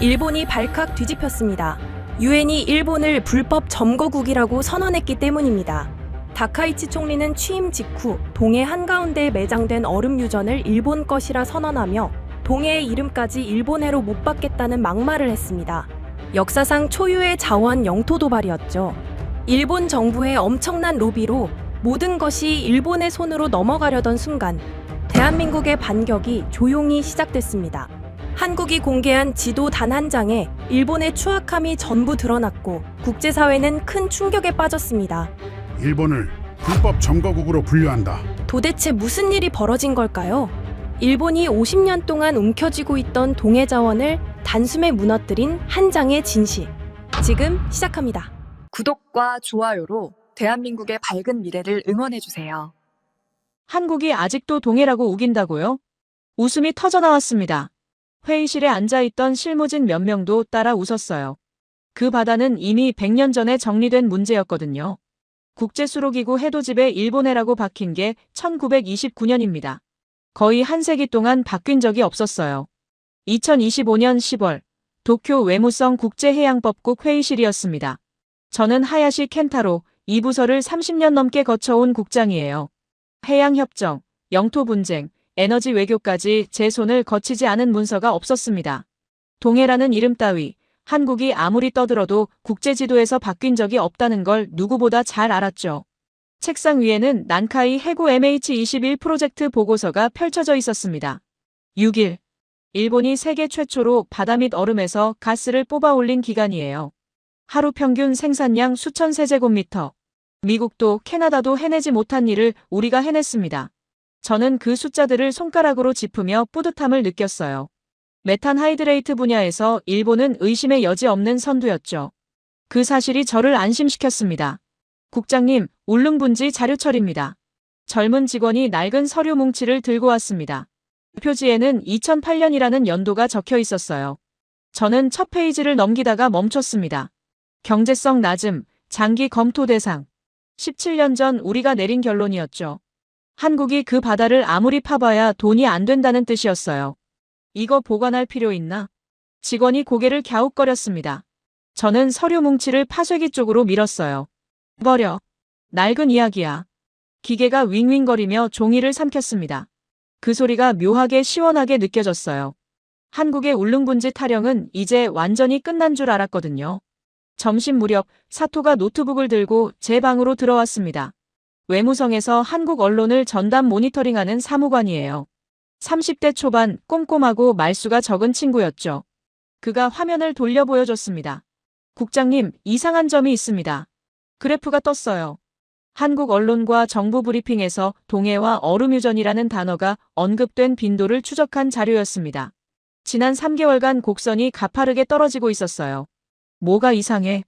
일본이 발칵 뒤집혔습니다. 유엔이 일본을 불법 점거국이라고 선언했기 때문입니다. 다카이치 총리는 취임 직후 동해 한가운데에 매장된 얼음 유전을 일본 것이라 선언하며 동해의 이름까지 일본해로 못 받겠다는 막말을 했습니다. 역사상 초유의 자원 영토 도발이었죠. 일본 정부의 엄청난 로비로 모든 것이 일본의 손으로 넘어가려던 순간 대한민국의 반격이 조용히 시작됐습니다. 한국이 공개한 지도 단 한 장에 일본의 추악함이 전부 드러났고 국제사회는 큰 충격에 빠졌습니다. 일본을 불법 점거국으로 분류한다. 도대체 무슨 일이 벌어진 걸까요? 일본이 50년 동안 움켜쥐고 있던 동해 자원을 단숨에 무너뜨린 한 장의 진실. 지금 시작합니다. 구독과 좋아요로 대한민국의 밝은 미래를 응원해주세요. 한국이 아직도 동해라고 우긴다고요? 웃음이 터져나왔습니다. 회의실에 앉아있던 실무진 몇 명도 따라 웃었어요. 그 바다는 이미 100년 전에 정리된 문제였거든요. 국제수로기구 해도집에 일본해라고 박힌 게 1929년입니다. 거의 한 세기 동안 바뀐 적이 없었어요. 2025년 10월 도쿄 외무성 국제해양법국 회의실이었습니다. 저는 하야시 켄타로 이 부서를 30년 넘게 거쳐온 국장이에요. 해양협정, 영토분쟁, 에너지 외교까지 제 손을 거치지 않은 문서가 없었습니다. 동해라는 이름 따위 한국이 아무리 떠들어도 국제지도에서 바뀐 적이 없다는 걸 누구보다 잘 알았죠. 책상 위에는 난카이 해구 MH21 프로젝트 보고서가 펼쳐져 있었습니다. 6일, 일본이 세계 최초로 바다 및 얼음에서 가스를 뽑아 올린 기간이에요. 하루 평균 생산량 수천 세제곱미터. 미국도 캐나다도 해내지 못한 일을 우리가 해냈습니다. 저는 그 숫자들을 손가락으로 짚으며 뿌듯함을 느꼈어요. 메탄 하이드레이트 분야에서 일본은 의심의 여지 없는 선두였죠. 그 사실이 저를 안심시켰습니다. 국장님, 울릉분지 자료철입니다. 젊은 직원이 낡은 서류 뭉치를 들고 왔습니다. 표지에는 2008년이라는 연도가 적혀 있었어요. 저는 첫 페이지를 넘기다가 멈췄습니다. 경제성 낮음, 장기 검토 대상. 17년 전 우리가 내린 결론이었죠. 한국이 그 바다를 아무리 파봐야 돈이 안 된다는 뜻이었어요. 이거 보관할 필요 있나? 직원이 고개를 갸웃거렸습니다. 저는 서류 뭉치를 파쇄기 쪽으로 밀었어요. 버려. 낡은 이야기야. 기계가 윙윙거리며 종이를 삼켰습니다. 그 소리가 묘하게 시원하게 느껴졌어요. 한국의 울릉분지 타령은 이제 완전히 끝난 줄 알았거든요. 점심 무렵 사토가 노트북을 들고 제 방으로 들어왔습니다. 외무성에서 한국 언론을 전담 모니터링하는 사무관이에요. 30대 초반 꼼꼼하고 말수가 적은 친구였죠. 그가 화면을 돌려 보여줬습니다. 국장님, 이상한 점이 있습니다. 그래프가 떴어요. 한국 언론과 정부 브리핑에서 동해와 얼음유전이라는 단어가 언급된 빈도를 추적한 자료였습니다. 지난 3개월간 곡선이 가파르게 떨어지고 있었어요. 뭐가 이상해?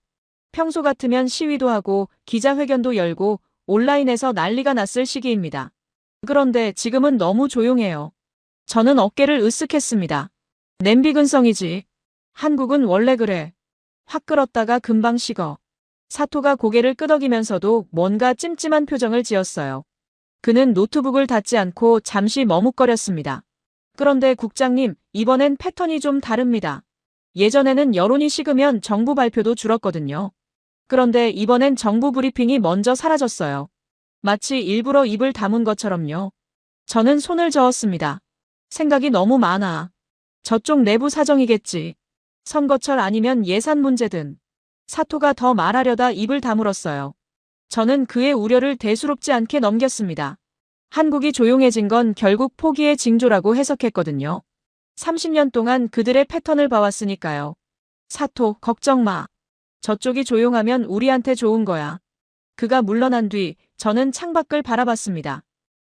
평소 같으면 시위도 하고 기자회견도 열고 온라인에서 난리가 났을 시기입니다. 그런데 지금은 너무 조용해요. 저는 어깨를 으쓱했습니다. 냄비 근성이지. 한국은 원래 그래. 확 끓었다가 금방 식어. 사토가 고개를 끄덕이면서도 뭔가 찜찜한 표정을 지었어요. 그는 노트북을 닫지 않고 잠시 머뭇거렸습니다. 그런데 국장님, 이번엔 패턴이 좀 다릅니다. 예전에는 여론이 식으면 정부 발표도 줄었거든요. 그런데 이번엔 정부 브리핑이 먼저 사라졌어요. 마치 일부러 입을 다문 것처럼요. 저는 손을 저었습니다. 생각이 너무 많아. 저쪽 내부 사정이겠지. 선거철 아니면 예산 문제든. 사토가 더 말하려다 입을 다물었어요. 저는 그의 우려를 대수롭지 않게 넘겼습니다. 한국이 조용해진 건 결국 포기의 징조라고 해석했거든요. 30년 동안 그들의 패턴을 봐왔으니까요. 사토, 걱정 마. 저쪽이 조용하면 우리한테 좋은 거야. 그가 물러난 뒤 저는 창밖을 바라봤습니다.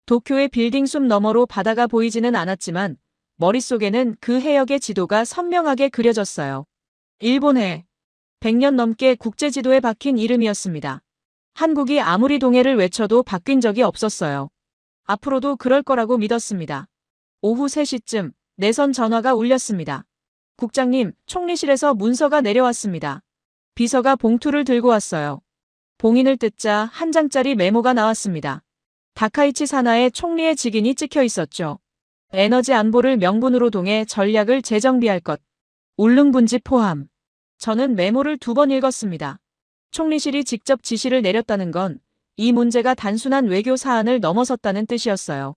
도쿄의 빌딩 숲 너머로 바다가 보이지는 않았지만 머릿속에는 그 해역의 지도가 선명하게 그려졌어요. 일본해. 100년 넘게 국제지도에 박힌 이름이었습니다. 한국이 아무리 동해를 외쳐도 바뀐 적이 없었어요. 앞으로도 그럴 거라고 믿었습니다. 오후 3시쯤 내선 전화가 울렸습니다. 국장님, 총리실에서 문서가 내려왔습니다. 비서가 봉투를 들고 왔어요. 봉인을 뜯자 한 장짜리 메모가 나왔습니다. 다카이치 사나의 총리의 직인이 찍혀 있었죠. 에너지 안보를 명분으로 동해 전략을 재정비할 것. 울릉분지 포함. 저는 메모를 2번 읽었습니다. 총리실이 직접 지시를 내렸다는 건 이 문제가 단순한 외교 사안을 넘어섰다는 뜻이었어요.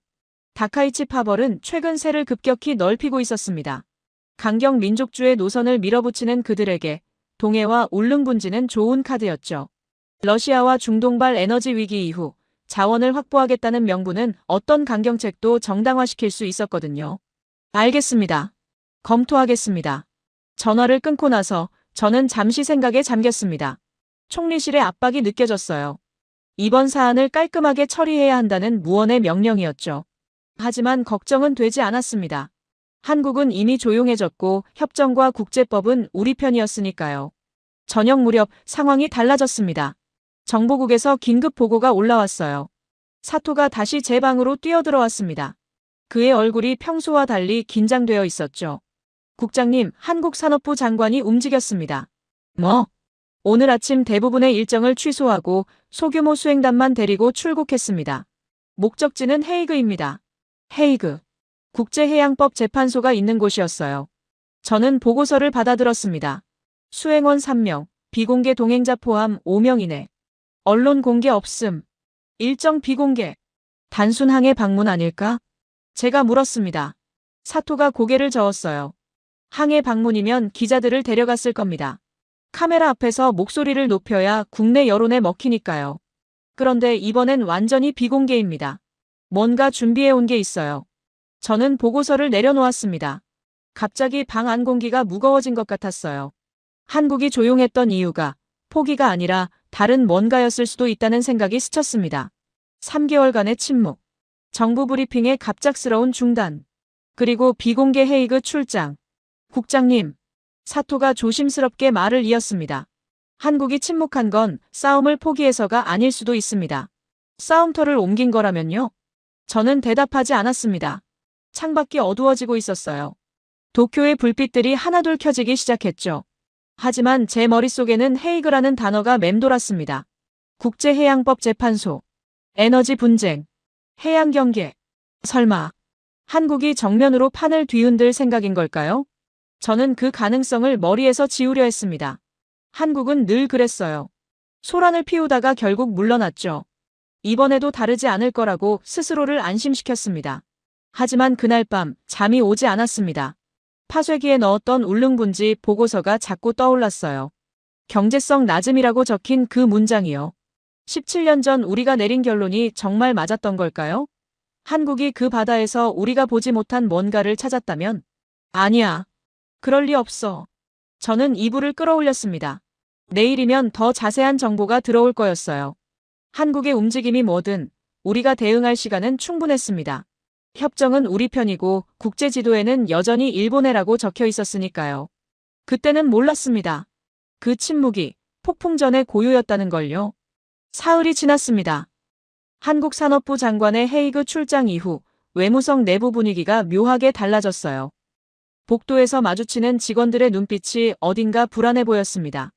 다카이치 파벌은 최근 세를 급격히 넓히고 있었습니다. 강경 민족주의 노선을 밀어붙이는 그들에게 동해와 울릉분지는 좋은 카드였죠. 러시아와 중동발 에너지 위기 이후 자원을 확보하겠다는 명분은 어떤 강경책도 정당화시킬 수 있었거든요. 알겠습니다. 검토하겠습니다. 전화를 끊고 나서 저는 잠시 생각에 잠겼습니다. 총리실의 압박이 느껴졌어요. 이번 사안을 깔끔하게 처리해야 한다는 무언의 명령이었죠. 하지만 걱정은 되지 않았습니다. 한국은 이미 조용해졌고 협정과 국제법은 우리 편이었으니까요. 저녁 무렵 상황이 달라졌습니다. 정보국에서 긴급 보고가 올라왔어요. 사토가 다시 제 방으로 뛰어들어왔습니다. 그의 얼굴이 평소와 달리 긴장되어 있었죠. 국장님, 한국산업부 장관이 움직였습니다. 뭐? 오늘 아침 대부분의 일정을 취소하고 소규모 수행단만 데리고 출국했습니다. 목적지는 헤이그입니다. 헤이그. 국제해양법 재판소가 있는 곳이었어요. 저는 보고서를 받아들었습니다. 수행원 3명, 비공개 동행자 포함 5명 이내. 언론 공개 없음. 일정 비공개. 단순 항해 방문 아닐까? 제가 물었습니다. 사토가 고개를 저었어요. 항해 방문이면 기자들을 데려갔을 겁니다. 카메라 앞에서 목소리를 높여야 국내 여론에 먹히니까요. 그런데 이번엔 완전히 비공개입니다. 뭔가 준비해온 게 있어요. 저는 보고서를 내려놓았습니다. 갑자기 방 안 공기가 무거워진 것 같았어요. 한국이 조용했던 이유가 포기가 아니라 다른 뭔가였을 수도 있다는 생각이 스쳤습니다. 3개월간의 침묵, 정부 브리핑의 갑작스러운 중단, 그리고 비공개 헤이그 출장. 국장님, 사토가 조심스럽게 말을 이었습니다. 한국이 침묵한 건 싸움을 포기해서가 아닐 수도 있습니다. 싸움터를 옮긴 거라면요? 저는 대답하지 않았습니다. 창밖이 어두워지고 있었어요. 도쿄의 불빛들이 하나둘 켜지기 시작했죠. 하지만 제 머릿속에는 헤이그라는 단어가 맴돌았습니다. 국제해양법 재판소, 에너지 분쟁, 해양 경계. 설마 한국이 정면으로 판을 뒤흔들 생각인 걸까요? 저는 그 가능성을 머리에서 지우려 했습니다. 한국은 늘 그랬어요. 소란을 피우다가 결국 물러났죠. 이번에도 다르지 않을 거라고 스스로를 안심시켰습니다. 하지만 그날 밤 잠이 오지 않았습니다. 파쇄기에 넣었던 울릉분지 보고서가 자꾸 떠올랐어요. 경제성 낮음이라고 적힌 그 문장이요. 17년 전 우리가 내린 결론이 정말 맞았던 걸까요? 한국이 그 바다에서 우리가 보지 못한 뭔가를 찾았다면? 아니야. 그럴 리 없어. 저는 이불을 끌어올렸습니다. 내일이면 더 자세한 정보가 들어올 거였어요. 한국의 움직임이 뭐든 우리가 대응할 시간은 충분했습니다. 협정은 우리 편이고 국제 지도에는 여전히 일본해라고 적혀 있었으니까요. 그때는 몰랐습니다. 그 침묵이 폭풍전의 고요였다는 걸요. 사흘이 지났습니다. 한국 산업부 장관의 헤이그 출장 이후 외무성 내부 분위기가 묘하게 달라졌어요. 복도에서 마주치는 직원들의 눈빛이 어딘가 불안해 보였습니다.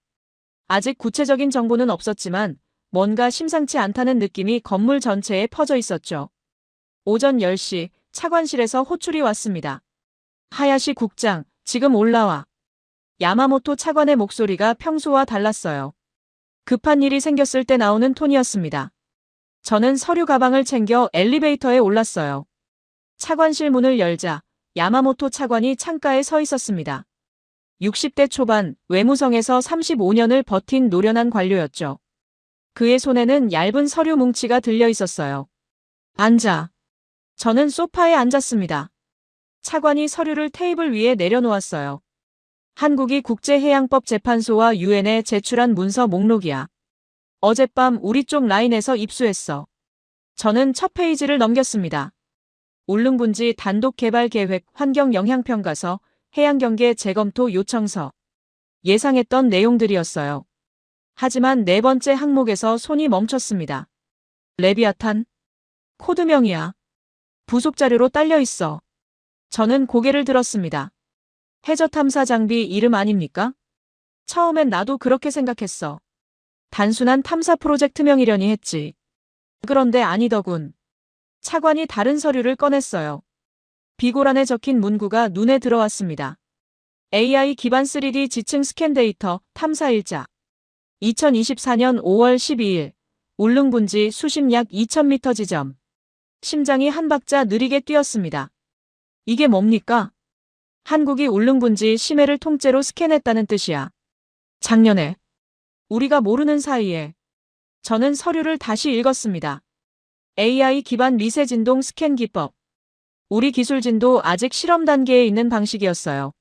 아직 구체적인 정보는 없었지만 뭔가 심상치 않다는 느낌이 건물 전체에 퍼져 있었죠. 오전 10시 차관실에서 호출이 왔습니다. 하야시 국장, 지금 올라와. 야마모토 차관의 목소리가 평소와 달랐어요. 급한 일이 생겼을 때 나오는 톤이었습니다. 저는 서류 가방을 챙겨 엘리베이터에 올랐어요. 차관실 문을 열자 야마모토 차관이 창가에 서 있었습니다. 60대 초반, 외무성에서 35년을 버틴 노련한 관료였죠. 그의 손에는 얇은 서류 뭉치가 들려 있었어요. 앉아. 저는 소파에 앉았습니다. 차관이 서류를 테이블 위에 내려놓았어요. 한국이 국제해양법 재판소와 유엔에 제출한 문서 목록이야. 어젯밤 우리 쪽 라인에서 입수했어. 저는 첫 페이지를 넘겼습니다. 울릉분지 단독개발계획 환경영향평가서, 해양경계 재검토 요청서. 예상했던 내용들이었어요. 하지만 네 번째 항목에서 손이 멈췄습니다. 레비아탄? 코드명이야. 부속 자료로 딸려 있어. 저는 고개를 들었습니다. 해저 탐사 장비 이름 아닙니까? 처음엔 나도 그렇게 생각했어. 단순한 탐사 프로젝트명이려니 했지. 그런데 아니더군. 차관이 다른 서류를 꺼냈어요. 비고란에 적힌 문구가 눈에 들어왔습니다. AI 기반 3D 지층 스캔 데이터 탐사일자. 2024년 5월 12일. 울릉분지 수심 약 2000m 지점. 심장이 한 박자 느리게 뛰었습니다. 이게 뭡니까? 한국이 울릉분지 심해를 통째로 스캔했다는 뜻이야. 작년에 우리가 모르는 사이에 저는 서류를 다시 읽었습니다. AI 기반 미세 진동 스캔 기법. 우리 기술진도 아직 실험 단계에 있는 방식이었어요.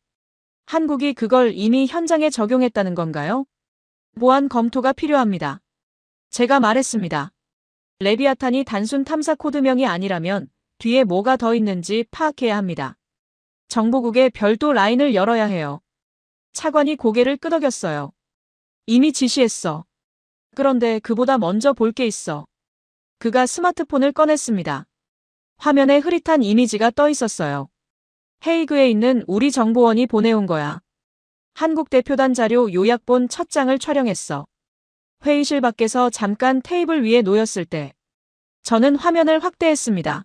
한국이 그걸 이미 현장에 적용했다는 건가요? 보안 검토가 필요합니다. 제가 말했습니다. 레비아탄이 단순 탐사 코드명이 아니라면 뒤에 뭐가 더 있는지 파악해야 합니다. 정보국에 별도 라인을 열어야 해요. 차관이 고개를 끄덕였어요. 이미 지시했어. 그런데 그보다 먼저 볼 게 있어. 그가 스마트폰을 꺼냈습니다. 화면에 흐릿한 이미지가 떠 있었어요. 헤이그에 있는 우리 정보원이 보내온 거야. 한국 대표단 자료 요약본 첫 장을 촬영했어. 회의실 밖에서 잠깐 테이블 위에 놓였을 때 저는 화면을 확대했습니다.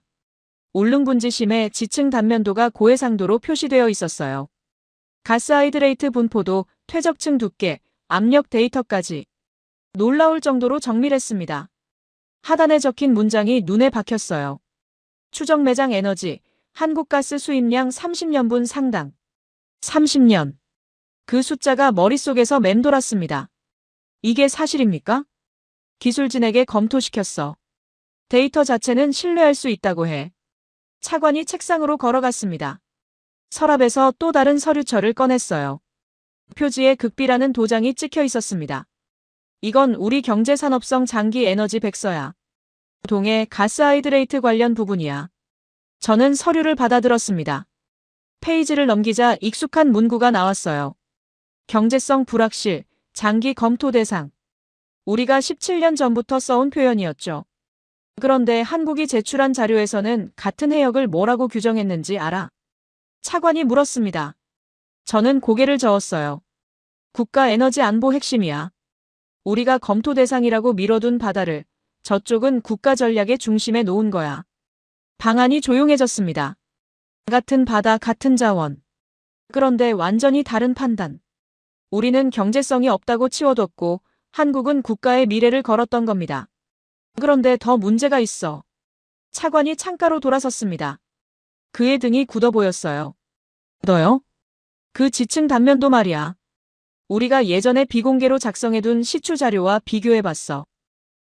울릉분지 심해 지층 단면도가 고해상도로 표시되어 있었어요. 가스하이드레이트 분포도, 퇴적층 두께, 압력 데이터까지 놀라울 정도로 정밀했습니다. 하단에 적힌 문장이 눈에 박혔어요. 추적 매장 에너지, 한국가스 수입량 30년분 상당. 30년. 그 숫자가 머릿속에서 맴돌았습니다. 이게 사실입니까? 기술진에게 검토시켰어. 데이터 자체는 신뢰할 수 있다고 해. 차관이 책상으로 걸어갔습니다. 서랍에서 또 다른 서류철을 꺼냈어요. 표지에 극비라는 도장이 찍혀 있었습니다. 이건 우리 경제산업성 장기 에너지 백서야. 동해 가스하이드레이트 관련 부분이야. 저는 서류를 받아들었습니다. 페이지를 넘기자 익숙한 문구가 나왔어요. 경제성 불확실, 장기 검토 대상. 우리가 17년 전부터 써온 표현이었죠. 그런데 한국이 제출한 자료에서는 같은 해역을 뭐라고 규정했는지 알아? 차관이 물었습니다. 저는 고개를 저었어요. 국가 에너지 안보 핵심이야. 우리가 검토 대상이라고 밀어둔 바다를 저쪽은 국가 전략의 중심에 놓은 거야. 방안이 조용해졌습니다. 같은 바다, 같은 자원. 그런데 완전히 다른 판단. 우리는 경제성이 없다고 치워뒀고 한국은 국가의 미래를 걸었던 겁니다. 그런데 더 문제가 있어. 차관이 창가로 돌아섰습니다. 그의 등이 굳어 보였어요. 너요? 그 지층 단면도 말이야. 우리가 예전에 비공개로 작성해둔 시추 자료와 비교해봤어.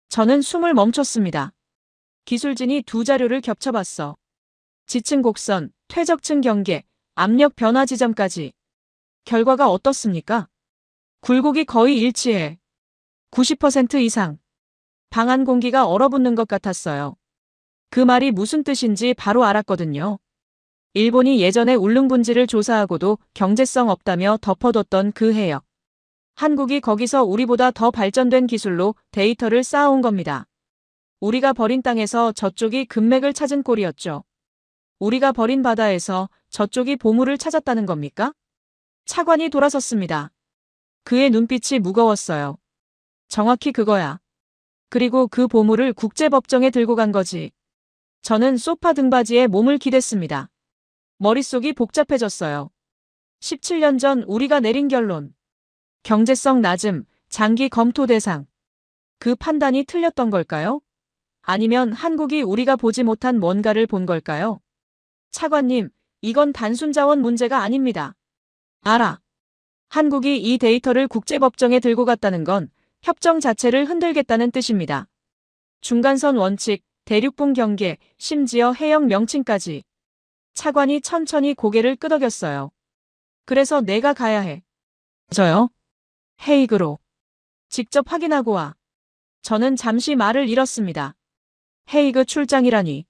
저는 숨을 멈췄습니다. 기술진이 두 자료를 겹쳐봤어. 지층 곡선, 퇴적층 경계, 압력 변화 지점까지. 결과가 어떻습니까? 굴곡이 거의 일치해. 90% 이상. 방안 공기가 얼어붙는 것 같았어요. 그 말이 무슨 뜻인지 바로 알았거든요. 일본이 예전에 울릉분지를 조사하고도 경제성 없다며 덮어뒀던 그 해역. 한국이 거기서 우리보다 더 발전된 기술로 데이터를 쌓아온 겁니다. 우리가 버린 땅에서 저쪽이 금맥을 찾은 꼴이었죠. 우리가 버린 바다에서 저쪽이 보물을 찾았다는 겁니까? 차관이 돌아섰습니다. 그의 눈빛이 무거웠어요. 정확히 그거야. 그리고 그 보물을 국제법정에 들고 간 거지. 저는 소파 등받이에 몸을 기댔습니다. 머릿속이 복잡해졌어요. 17년 전 우리가 내린 결론. 경제성 낮음, 장기 검토 대상. 그 판단이 틀렸던 걸까요? 아니면 한국이 우리가 보지 못한 뭔가를 본 걸까요? 차관님, 이건 단순 자원 문제가 아닙니다. 알아. 한국이 이 데이터를 국제법정에 들고 갔다는 건 협정 자체를 흔들겠다는 뜻입니다. 중간선 원칙, 대륙봉 경계, 심지어 해역 명칭까지. 차관이 천천히 고개를 끄덕였어요. 그래서 내가 가야 해. 저요? 헤이그로. 직접 확인하고 와. 저는 잠시 말을 잃었습니다. 헤이그 출장이라니.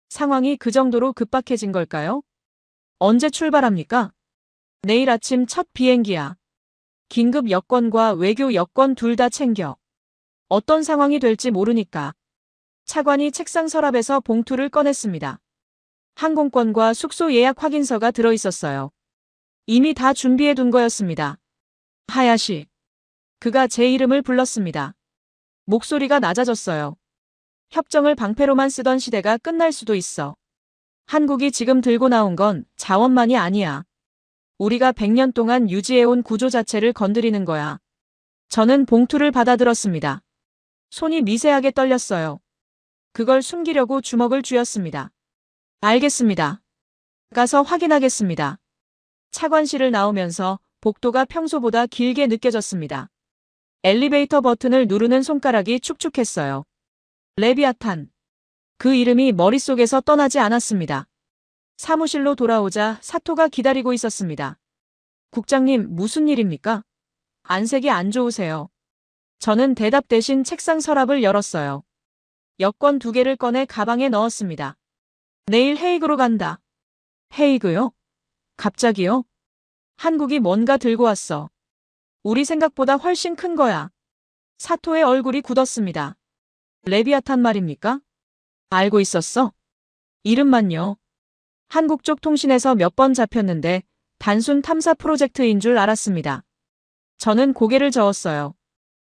상황이 그 정도로 급박해진 걸까요? 언제 출발합니까? 내일 아침 첫 비행기야. 긴급 여권과 외교 여권 둘 다 챙겨. 어떤 상황이 될지 모르니까. 차관이 책상 서랍에서 봉투를 꺼냈습니다. 항공권과 숙소 예약 확인서가 들어있었어요. 이미 다 준비해둔 거였습니다. 하야시. 그가 제 이름을 불렀습니다. 목소리가 낮아졌어요. 협정을 방패로만 쓰던 시대가 끝날 수도 있어. 한국이 지금 들고 나온 건 자원만이 아니야. 우리가 100년 동안 유지해온 구조 자체를 건드리는 거야. 저는 봉투를 받아들었습니다. 손이 미세하게 떨렸어요. 그걸 숨기려고 주먹을 쥐었습니다. 알겠습니다. 가서 확인하겠습니다. 차관실을 나오면서 복도가 평소보다 길게 느껴졌습니다. 엘리베이터 버튼을 누르는 손가락이 축축했어요. 레비아탄. 그 이름이 머릿속에서 떠나지 않았습니다. 사무실로 돌아오자 사토가 기다리고 있었습니다. 국장님, 무슨 일입니까? 안색이 안 좋으세요. 저는 대답 대신 책상 서랍을 열었어요. 여권 2개를 꺼내 가방에 넣었습니다. 내일 헤이그로 간다. 헤이그요? 갑자기요? 한국이 뭔가 들고 왔어. 우리 생각보다 훨씬 큰 거야. 사토의 얼굴이 굳었습니다. 레비아탄 말입니까? 알고 있었어? 이름만요. 한국 쪽 통신에서 몇 번 잡혔는데 단순 탐사 프로젝트인 줄 알았습니다. 저는 고개를 저었어요.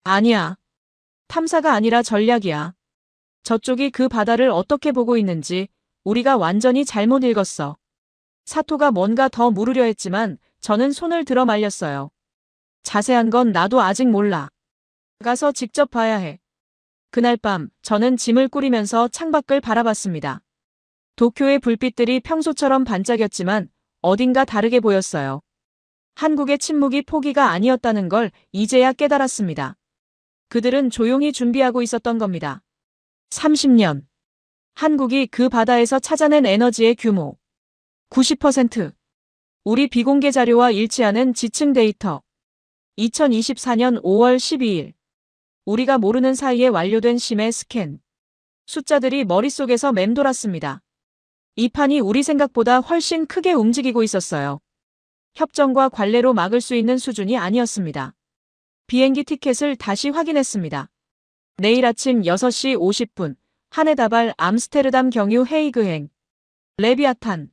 아니야. 탐사가 아니라 전략이야. 저쪽이 그 바다를 어떻게 보고 있는지 우리가 완전히 잘못 읽었어. 사토가 뭔가 더 물으려 했지만 저는 손을 들어 말렸어요. 자세한 건 나도 아직 몰라. 가서 직접 봐야 해. 그날 밤 저는 짐을 꾸리면서 창밖을 바라봤습니다. 도쿄의 불빛들이 평소처럼 반짝였지만 어딘가 다르게 보였어요. 한국의 침묵이 포기가 아니었다는 걸 이제야 깨달았습니다. 그들은 조용히 준비하고 있었던 겁니다. 30년. 한국이 그 바다에서 찾아낸 에너지의 규모. 90%. 우리 비공개 자료와 일치하는 지층 데이터. 2024년 5월 12일. 우리가 모르는 사이에 완료된 심해 스캔. 숫자들이 머릿속에서 맴돌았습니다. 이 판이 우리 생각보다 훨씬 크게 움직이고 있었어요. 협정과 관례로 막을 수 있는 수준이 아니었습니다. 비행기 티켓을 다시 확인했습니다. 내일 아침 6시 50분, 하네다발 암스테르담 경유 헤이그행. 레비아탄.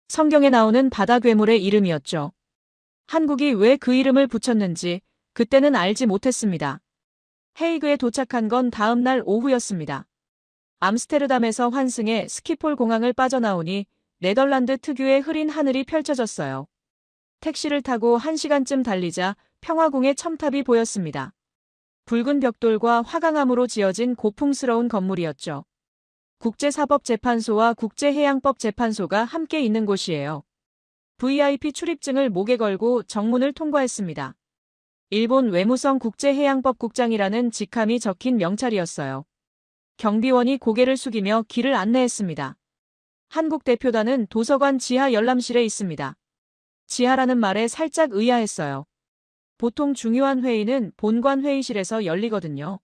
성경에 나오는 바다 괴물의 이름이었죠. 한국이 왜 그 이름을 붙였는지 그때는 알지 못했습니다. 헤이그에 도착한 건 다음 날 오후였습니다. 암스테르담에서 환승해 스키폴 공항을 빠져나오니 네덜란드 특유의 흐린 하늘이 펼쳐졌어요. 택시를 타고 1시간쯤 달리자 평화궁의 첨탑이 보였습니다. 붉은 벽돌과 화강암으로 지어진 고풍스러운 건물이었죠. 국제사법재판소와 국제해양법재판소가 함께 있는 곳이에요. VIP 출입증을 목에 걸고 정문을 통과했습니다. 일본 외무성 국제해양법국장이라는 직함이 적힌 명찰이었어요. 경비원이 고개를 숙이며 길을 안내했습니다. 한국 대표단은 도서관 지하 열람실에 있습니다. 지하라는 말에 살짝 의아했어요. 보통 중요한 회의는 본관 회의실에서 열리거든요.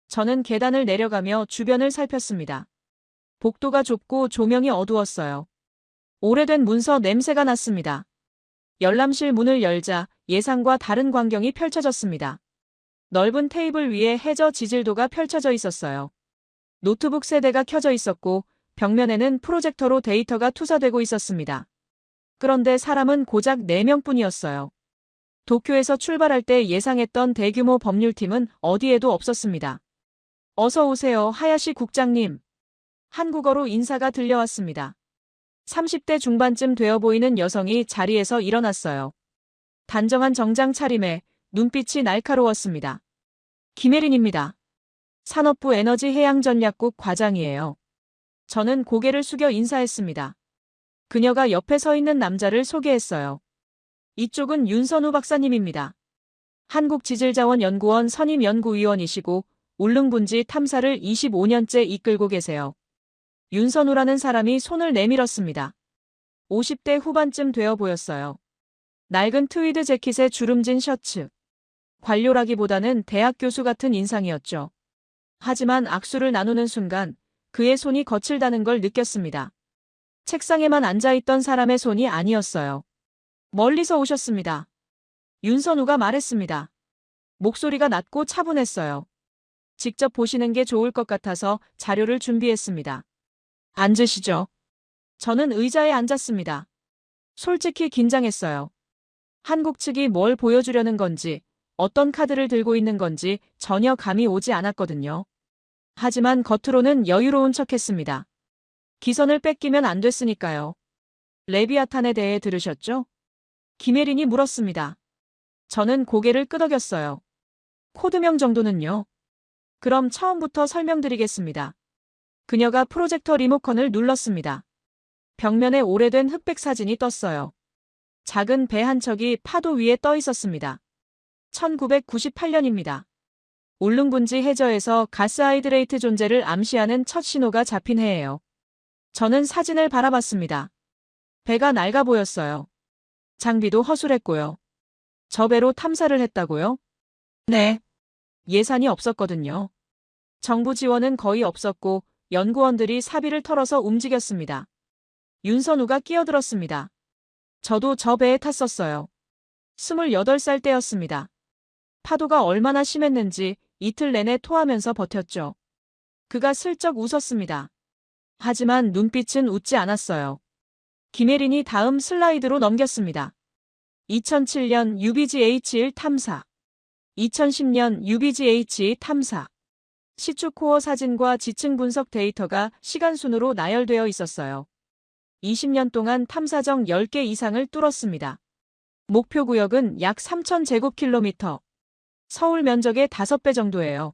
저는 계단을 내려가며 주변을 살폈습니다. 복도가 좁고 조명이 어두웠어요. 오래된 문서 냄새가 났습니다. 열람실 문을 열자 예상과 다른 광경이 펼쳐졌습니다. 넓은 테이블 위에 해저 지질도가 펼쳐져 있었어요. 노트북 세대가 켜져 있었고 벽면에는 프로젝터로 데이터가 투사되고 있었습니다. 그런데 사람은 고작 4명뿐이었어요. 도쿄에서 출발할 때 예상했던 대규모 법률팀은 어디에도 없었습니다. 어서 오세요, 하야시 국장님. 한국어로 인사가 들려왔습니다. 30대 중반쯤 되어 보이는 여성이 자리에서 일어났어요. 단정한 정장 차림에 눈빛이 날카로웠습니다. 김혜린입니다. 산업부 에너지해양전략국 과장이에요. 저는 고개를 숙여 인사했습니다. 그녀가 옆에 서 있는 남자를 소개했어요. 이쪽은 윤선우 박사님입니다. 한국지질자원연구원 선임연구위원이시고 울릉분지 탐사를 25년째 이끌고 계세요. 윤선우라는 사람이 손을 내밀었습니다. 50대 후반쯤 되어 보였어요. 낡은 트위드 재킷에 주름진 셔츠. 관료라기보다는 대학 교수 같은 인상이었죠. 하지만 악수를 나누는 순간 그의 손이 거칠다는 걸 느꼈습니다. 책상에만 앉아있던 사람의 손이 아니었어요. 멀리서 오셨습니다. 윤선우가 말했습니다. 목소리가 낮고 차분했어요. 직접 보시는 게 좋을 것 같아서 자료를 준비했습니다. 앉으시죠. 저는 의자에 앉았습니다. 솔직히 긴장했어요. 한국 측이 뭘 보여주려는 건지, 어떤 카드를 들고 있는 건지 전혀 감이 오지 않았거든요. 하지만 겉으로는 여유로운 척했습니다. 기선을 뺏기면 안 됐으니까요. 레비아탄에 대해 들으셨죠? 김혜린이 물었습니다. 저는 고개를 끄덕였어요. 코드명 정도는요? 그럼 처음부터 설명드리겠습니다. 그녀가 프로젝터 리모컨을 눌렀습니다. 벽면에 오래된 흑백 사진이 떴어요. 작은 배 한 척이 파도 위에 떠 있었습니다. 1998년입니다. 울릉분지 해저에서 가스하이드레이트 존재를 암시하는 첫 신호가 잡힌 해예요. 저는 사진을 바라봤습니다. 배가 낡아 보였어요. 장비도 허술했고요. 저 배로 탐사를 했다고요? 네. 예산이 없었거든요. 정부 지원은 거의 없었고 연구원들이 사비를 털어서 움직였습니다. 윤선우가 끼어들었습니다. 저도 저 배에 탔었어요. 28살 때였습니다. 파도가 얼마나 심했는지 이틀 내내 토하면서 버텼죠. 그가 슬쩍 웃었습니다. 하지만 눈빛은 웃지 않았어요. 김혜린이 다음 슬라이드로 넘겼습니다. 2007년 UBGH1 탐사, 2010년 UBGH2 탐사. 시추코어 사진과 지층 분석 데이터가 시간순으로 나열되어 있었어요. 20년 동안 탐사정 10개 이상을 뚫었습니다. 목표 구역은 약 3,000제곱킬로미터. 서울 면적의 5배 정도예요.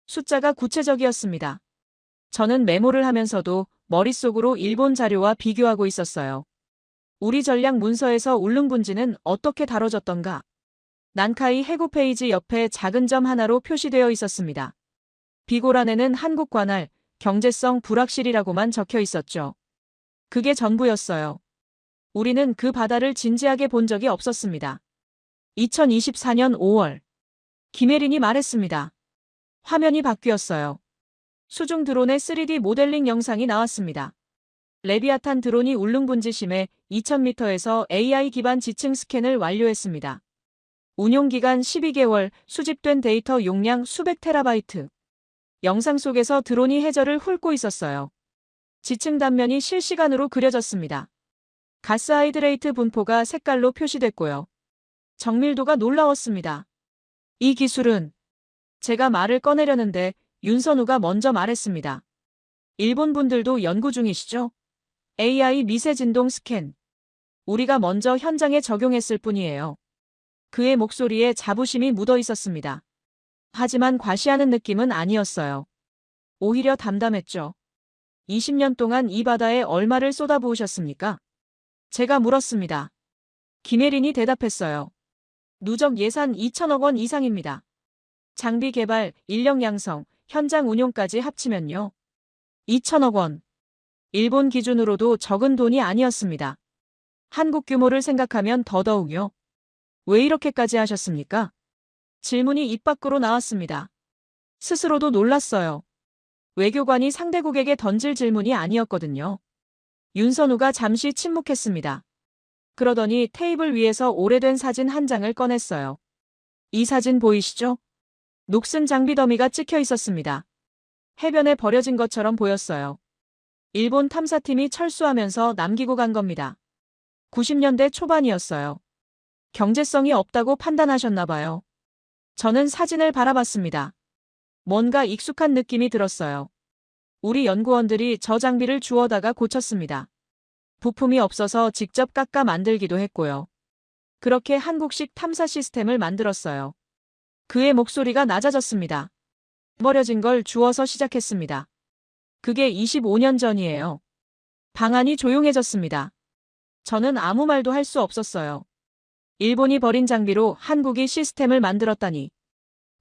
숫자가 구체적이었습니다. 저는 메모를 하면서도 머릿속으로 일본 자료와 비교하고 있었어요. 우리 전략 문서에서 울릉분지는 어떻게 다뤄졌던가? 난카이 해구 페이지 옆에 작은 점 하나로 표시되어 있었습니다. 비고란에는 한국 관할, 경제성 불확실이라고만 적혀 있었죠. 그게 전부였어요. 우리는 그 바다를 진지하게 본 적이 없었습니다. 2024년 5월. 김혜린이 말했습니다. 화면이 바뀌었어요. 수중 드론의 3D 모델링 영상이 나왔습니다. 레비아탄 드론이 울릉분지심에 2000m에서 AI 기반 지층 스캔을 완료했습니다. 운용기간 12개월, 수집된 데이터 용량 수백 테라바이트. 영상 속에서 드론이 해저를 훑고 있었어요. 지층 단면이 실시간으로 그려졌습니다. 가스하이드레이트 분포가 색깔로 표시됐고요. 정밀도가 놀라웠습니다. 이 기술은 제가 말을 꺼내려는데 윤선우가 먼저 말했습니다. 일본 분들도 연구 중이시죠? AI 미세 진동 스캔. 우리가 먼저 현장에 적용했을 뿐이에요. 그의 목소리에 자부심이 묻어 있었습니다. 하지만 과시하는 느낌은 아니었어요. 오히려 담담했죠. 20년 동안 이 바다에 얼마를 쏟아부으셨습니까? 제가 물었습니다. 김혜린이 대답했어요. 누적 예산 2천억 원 이상입니다. 장비 개발, 인력 양성, 현장 운용까지 합치면요. 2천억 원. 일본 기준으로도 적은 돈이 아니었습니다. 한국 규모를 생각하면 더더욱요. 왜 이렇게까지 하셨습니까? 질문이 입 밖으로 나왔습니다. 스스로도 놀랐어요. 외교관이 상대국에게 던질 질문이 아니었거든요. 윤선우가 잠시 침묵했습니다. 그러더니 테이블 위에서 오래된 사진 한 장을 꺼냈어요. 이 사진 보이시죠? 녹슨 장비 더미가 찍혀 있었습니다. 해변에 버려진 것처럼 보였어요. 일본 탐사팀이 철수하면서 남기고 간 겁니다. 90년대 초반이었어요. 경제성이 없다고 판단하셨나 봐요. 저는 사진을 바라봤습니다. 뭔가 익숙한 느낌이 들었어요. 우리 연구원들이 저 장비를 주워다가 고쳤습니다. 부품이 없어서 직접 깎아 만들기도 했고요. 그렇게 한국식 탐사 시스템을 만들었어요. 그의 목소리가 낮아졌습니다. 버려진 걸 주워서 시작했습니다. 그게 25년 전이에요. 방안이 조용해졌습니다. 저는 아무 말도 할 수 없었어요. 일본이 버린 장비로 한국이 시스템을 만들었다니.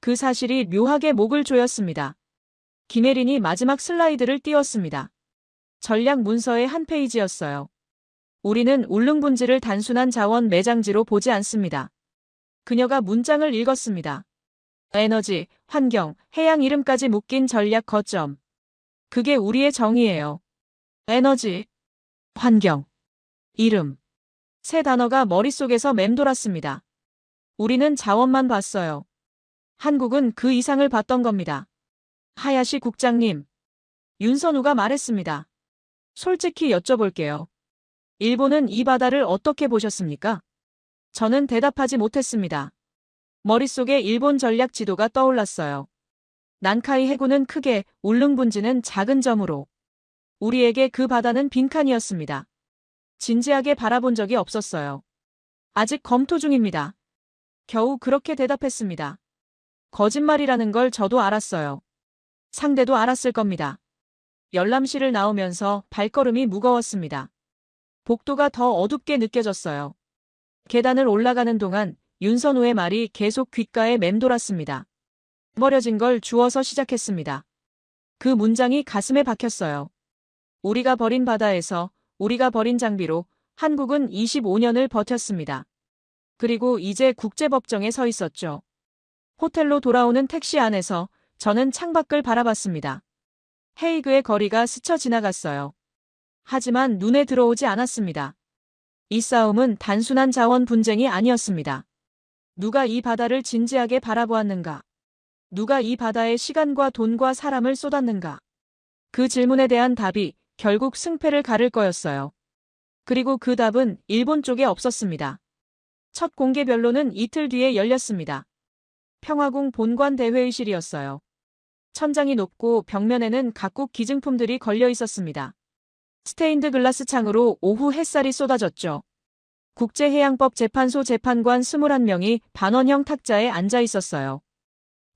그 사실이 묘하게 목을 조였습니다. 김혜린이 마지막 슬라이드를 띄웠습니다. 전략 문서의 한 페이지였어요. 우리는 울릉분지를 단순한 자원 매장지로 보지 않습니다. 그녀가 문장을 읽었습니다. 에너지, 환경, 해양 이름까지 묶인 전략 거점. 그게 우리의 정의예요. 에너지, 환경, 이름. 세 단어가 머릿속에서 맴돌았습니다. 우리는 자원만 봤어요. 한국은 그 이상을 봤던 겁니다. 하야시 국장님. 윤선우가 말했습니다. 솔직히 여쭤볼게요. 일본은 이 바다를 어떻게 보셨습니까? 저는 대답하지 못했습니다. 머릿속에 일본 전략 지도가 떠올랐어요. 난카이 해구는 크게, 울릉분지는 작은 점으로. 우리에게 그 바다는 빈칸이었습니다. 진지하게 바라본 적이 없었어요. 아직 검토 중입니다. 겨우 그렇게 대답했습니다. 거짓말이라는 걸 저도 알았어요. 상대도 알았을 겁니다. 열람실을 나오면서 발걸음이 무거웠습니다. 복도가 더 어둡게 느껴졌어요. 계단을 올라가는 동안 윤선우의 말이 계속 귓가에 맴돌았습니다. 버려진 걸 주워서 시작했습니다. 그 문장이 가슴에 박혔어요. 우리가 버린 바다에서, 우리가 버린 장비로 한국은 25년을 버텼습니다. 그리고 이제 국제법정에 서 있었죠. 호텔로 돌아오는 택시 안에서 저는 창밖을 바라봤습니다. 헤이그의 거리가 스쳐 지나갔어요. 하지만 눈에 들어오지 않았습니다. 이 싸움은 단순한 자원 분쟁이 아니었습니다. 누가 이 바다를 진지하게 바라보았는가? 누가 이 바다에 시간과 돈과 사람을 쏟았는가? 그 질문에 대한 답이 결국 승패를 가를 거였어요. 그리고 그 답은 일본 쪽에 없었습니다. 첫 공개 변론은 이틀 뒤에 열렸습니다. 평화궁 본관 대회의실이었어요. 천장이 높고 벽면에는 각국 기증품들이 걸려 있었습니다. 스테인드 글라스 창으로 오후 햇살이 쏟아졌죠. 국제해양법 재판소 재판관 21명이 반원형 탁자에 앉아 있었어요.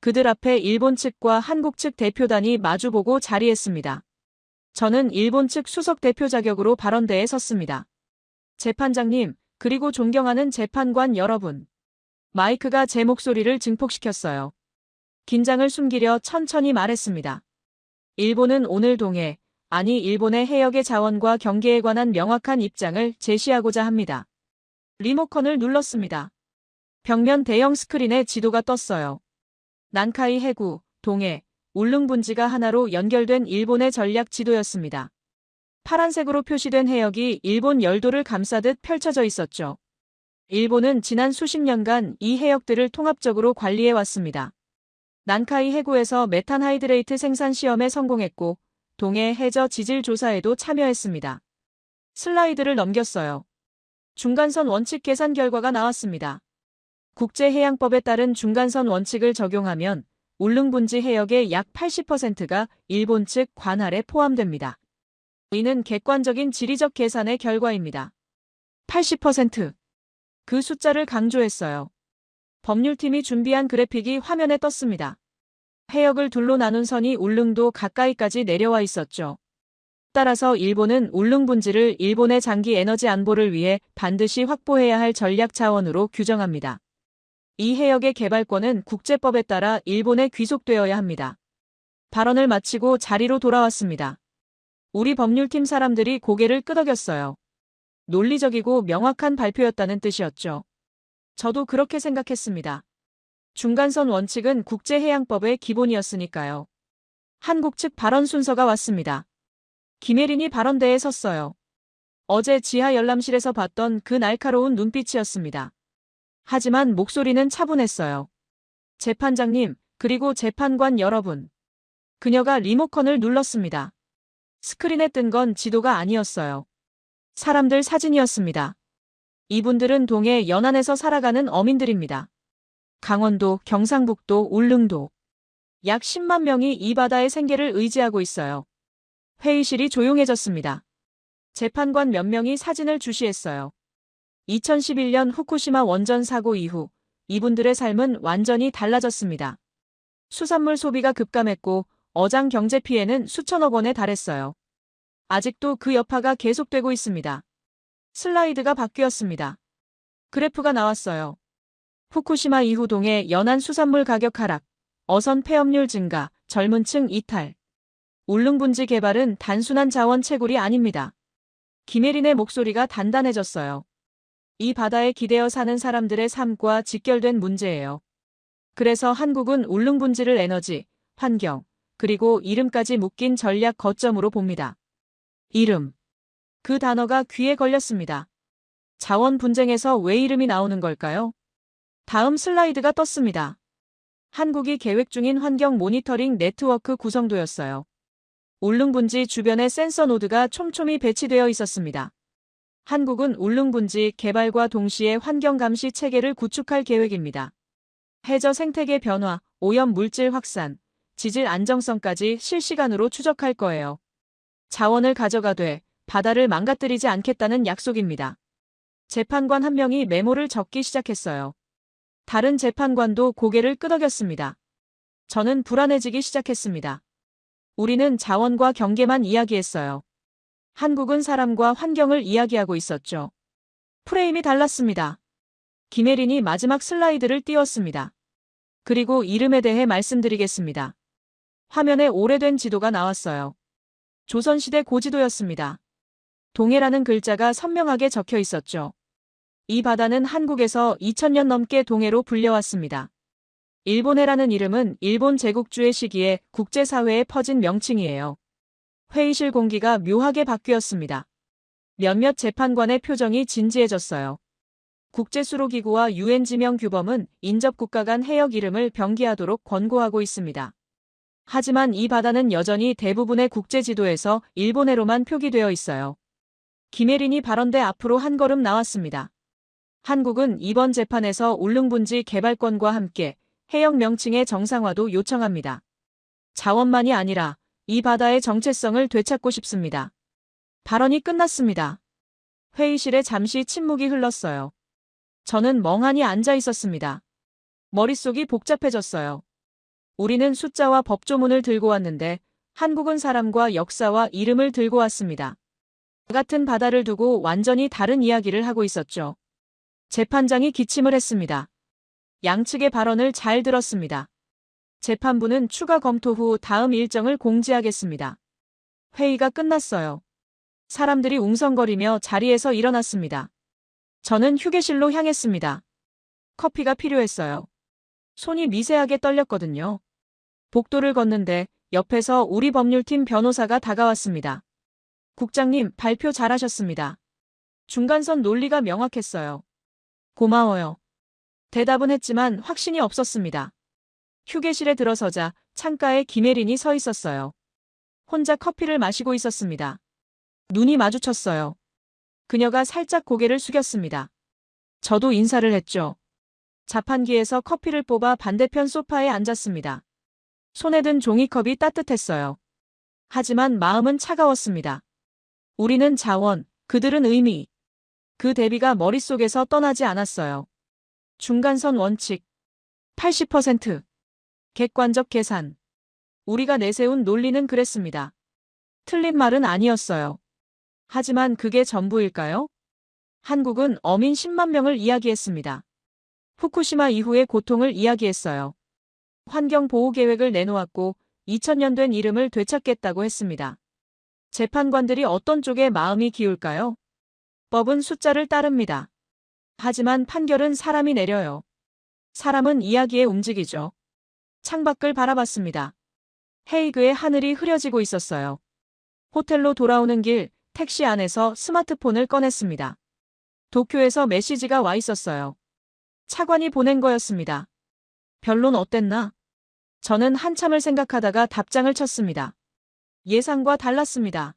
그들 앞에 일본 측과 한국 측 대표단이 마주보고 자리했습니다. 저는 일본 측 수석 대표 자격으로 발언대에 섰습니다. 재판장님, 그리고 존경하는 재판관 여러분. 마이크가 제 목소리를 증폭시켰어요. 긴장을 숨기려 천천히 말했습니다. 일본은 오늘 동해, 아니 일본의 해역의 자원과 경계에 관한 명확한 입장을 제시하고자 합니다. 리모컨을 눌렀습니다. 벽면 대형 스크린에 지도가 떴어요. 난카이 해구, 동해, 울릉 분지가 하나로 연결된 일본의 전략 지도였습니다. 파란색으로 표시된 해역이 일본 열도를 감싸듯 펼쳐져 있었죠. 일본은 지난 수십 년간 이 해역들을 통합적으로 관리해 왔습니다. 난카이 해구에서 메탄 하이드레이트 생산 시험에 성공했고 동해 해저 지질 조사에도 참여했습니다. 슬라이드를 넘겼어요. 중간선 원칙 계산 결과가 나왔습니다. 국제해양법에 따른 중간선 원칙을 적용하면 울릉 분지 해역의 약 80%가 일본 측 관할에 포함됩니다. 이는 객관적인 지리적 계산의 결과입니다. 80%. 그 숫자를 강조했어요. 법률팀이 준비한 그래픽이 화면에 떴습니다. 해역을 둘로 나눈 선이 울릉도 가까이까지 내려와 있었죠. 따라서 일본은 울릉 분지를 일본의 장기 에너지 안보를 위해 반드시 확보해야 할 전략 자원으로 규정합니다. 이 해역의 개발권은 국제법에 따라 일본에 귀속되어야 합니다. 발언을 마치고 자리로 돌아왔습니다. 우리 법률팀 사람들이 고개를 끄덕였어요. 논리적이고 명확한 발표였다는 뜻이었죠. 저도 그렇게 생각했습니다. 중간선 원칙은 국제해양법의 기본이었으니까요. 한국 측 발언 순서가 왔습니다. 김혜린이 발언대에 섰어요. 어제 지하 열람실에서 봤던 그 날카로운 눈빛이었습니다. 하지만 목소리는 차분했어요. 재판장님, 그리고 재판관 여러분. 그녀가 리모컨을 눌렀습니다. 스크린에 뜬 건 지도가 아니었어요. 사람들 사진이었습니다. 이분들은 동해 연안에서 살아가는 어민들입니다. 강원도, 경상북도, 울릉도. 약 10만 명이 이 바다의 생계를 의지하고 있어요. 회의실이 조용해졌습니다. 재판관 몇 명이 사진을 주시했어요. 2011년 후쿠시마 원전 사고 이후 이분들의 삶은 완전히 달라졌습니다. 수산물 소비가 급감했고 어장 경제 피해는 수천억 원에 달했어요. 아직도 그 여파가 계속되고 있습니다. 슬라이드가 바뀌었습니다. 그래프가 나왔어요. 후쿠시마 이후 동해 연안 수산물 가격 하락, 어선 폐업률 증가, 젊은 층 이탈. 울릉 분지 개발은 단순한 자원 채굴이 아닙니다. 김혜린의 목소리가 단단해졌어요. 이 바다에 기대어 사는 사람들의 삶과 직결된 문제예요. 그래서 한국은 울릉 분지를 에너지, 환경, 그리고 이름까지 묶인 전략 거점으로 봅니다. 이름. 그 단어가 귀에 걸렸습니다. 자원 분쟁에서 왜 이름이 나오는 걸까요? 다음 슬라이드가 떴습니다. 한국이 계획 중인 환경 모니터링 네트워크 구성도였어요. 울릉 분지 주변에 센서 노드가 촘촘히 배치되어 있었습니다. 한국은 울릉 분지 개발과 동시에 환경 감시 체계를 구축할 계획입니다. 해저 생태계 변화, 오염 물질 확산, 지질 안정성까지 실시간으로 추적할 거예요. 자원을 가져가되 바다를 망가뜨리지 않겠다는 약속입니다. 재판관 한 명이 메모를 적기 시작했어요. 다른 재판관도 고개를 끄덕였습니다. 저는 불안해지기 시작했습니다. 우리는 자원과 경계만 이야기했어요. 한국은 사람과 환경을 이야기하고 있었죠. 프레임이 달랐습니다. 김혜린이 마지막 슬라이드를 띄웠습니다. 그리고 이름에 대해 말씀드리겠습니다. 화면에 오래된 지도가 나왔어요. 조선시대 고지도였습니다. 동해라는 글자가 선명하게 적혀 있었죠. 이 바다는 한국에서 2000년 넘게 동해로 불려왔습니다. 일본해라는 이름은 일본 제국주의 시기에 국제사회에 퍼진 명칭이에요. 회의실 공기가 묘하게 바뀌었습니다. 몇몇 재판관의 표정이 진지해졌어요. 국제수로기구와 유엔 지명 규범은 인접국가 간 해역 이름을 병기하도록 권고하고 있습니다. 하지만 이 바다는 여전히 대부분의 국제지도에서 일본해로만 표기되어 있어요. 김혜린이 발언대 앞으로 한 걸음 나왔습니다. 한국은 이번 재판에서 울릉분지 개발권과 함께 해역 명칭의 정상화도 요청합니다. 자원만이 아니라 이 바다의 정체성을 되찾고 싶습니다. 발언이 끝났습니다. 회의실에 잠시 침묵이 흘렀어요. 저는 멍하니 앉아 있었습니다. 머릿속이 복잡해졌어요. 우리는 숫자와 법조문을 들고 왔는데 한국은 사람과 역사와 이름을 들고 왔습니다. 같은 바다를 두고 완전히 다른 이야기를 하고 있었죠. 재판장이 기침을 했습니다. 양측의 발언을 잘 들었습니다. 재판부는 추가 검토 후 다음 일정을 공지하겠습니다. 회의가 끝났어요. 사람들이 웅성거리며 자리에서 일어났습니다. 저는 휴게실로 향했습니다. 커피가 필요했어요. 손이 미세하게 떨렸거든요. 복도를 걷는데 옆에서 우리 법률팀 변호사가 다가왔습니다. 국장님, 발표 잘하셨습니다. 중간선 논리가 명확했어요. 고마워요. 대답은 했지만 확신이 없었습니다. 휴게실에 들어서자 창가에 김혜린이 서 있었어요. 혼자 커피를 마시고 있었습니다. 눈이 마주쳤어요. 그녀가 살짝 고개를 숙였습니다. 저도 인사를 했죠. 자판기에서 커피를 뽑아 반대편 소파에 앉았습니다. 손에 든 종이컵이 따뜻했어요. 하지만 마음은 차가웠습니다. 우리는 자원, 그들은 의미. 그 대비가 머릿속에서 떠나지 않았어요. 중간선 원칙. 80%. 객관적 계산. 우리가 내세운 논리는 그랬습니다. 틀린 말은 아니었어요. 하지만 그게 전부일까요? 한국은 어민 10만 명을 이야기했습니다. 후쿠시마 이후의 고통을 이야기했어요. 환경보호계획을 내놓았고 2000년 된 이름을 되찾겠다고 했습니다. 재판관들이 어떤 쪽에 마음이 기울까요? 법은 숫자를 따릅니다. 하지만 판결은 사람이 내려요. 사람은 이야기에 움직이죠. 창밖을 바라봤습니다. 헤이그의 하늘이 흐려지고 있었어요. 호텔로 돌아오는 길, 택시 안에서 스마트폰을 꺼냈습니다. 도쿄에서 메시지가 와 있었어요. 차관이 보낸 거였습니다. 변론 어땠나? 저는 한참을 생각하다가 답장을 쳤습니다. 예상과 달랐습니다.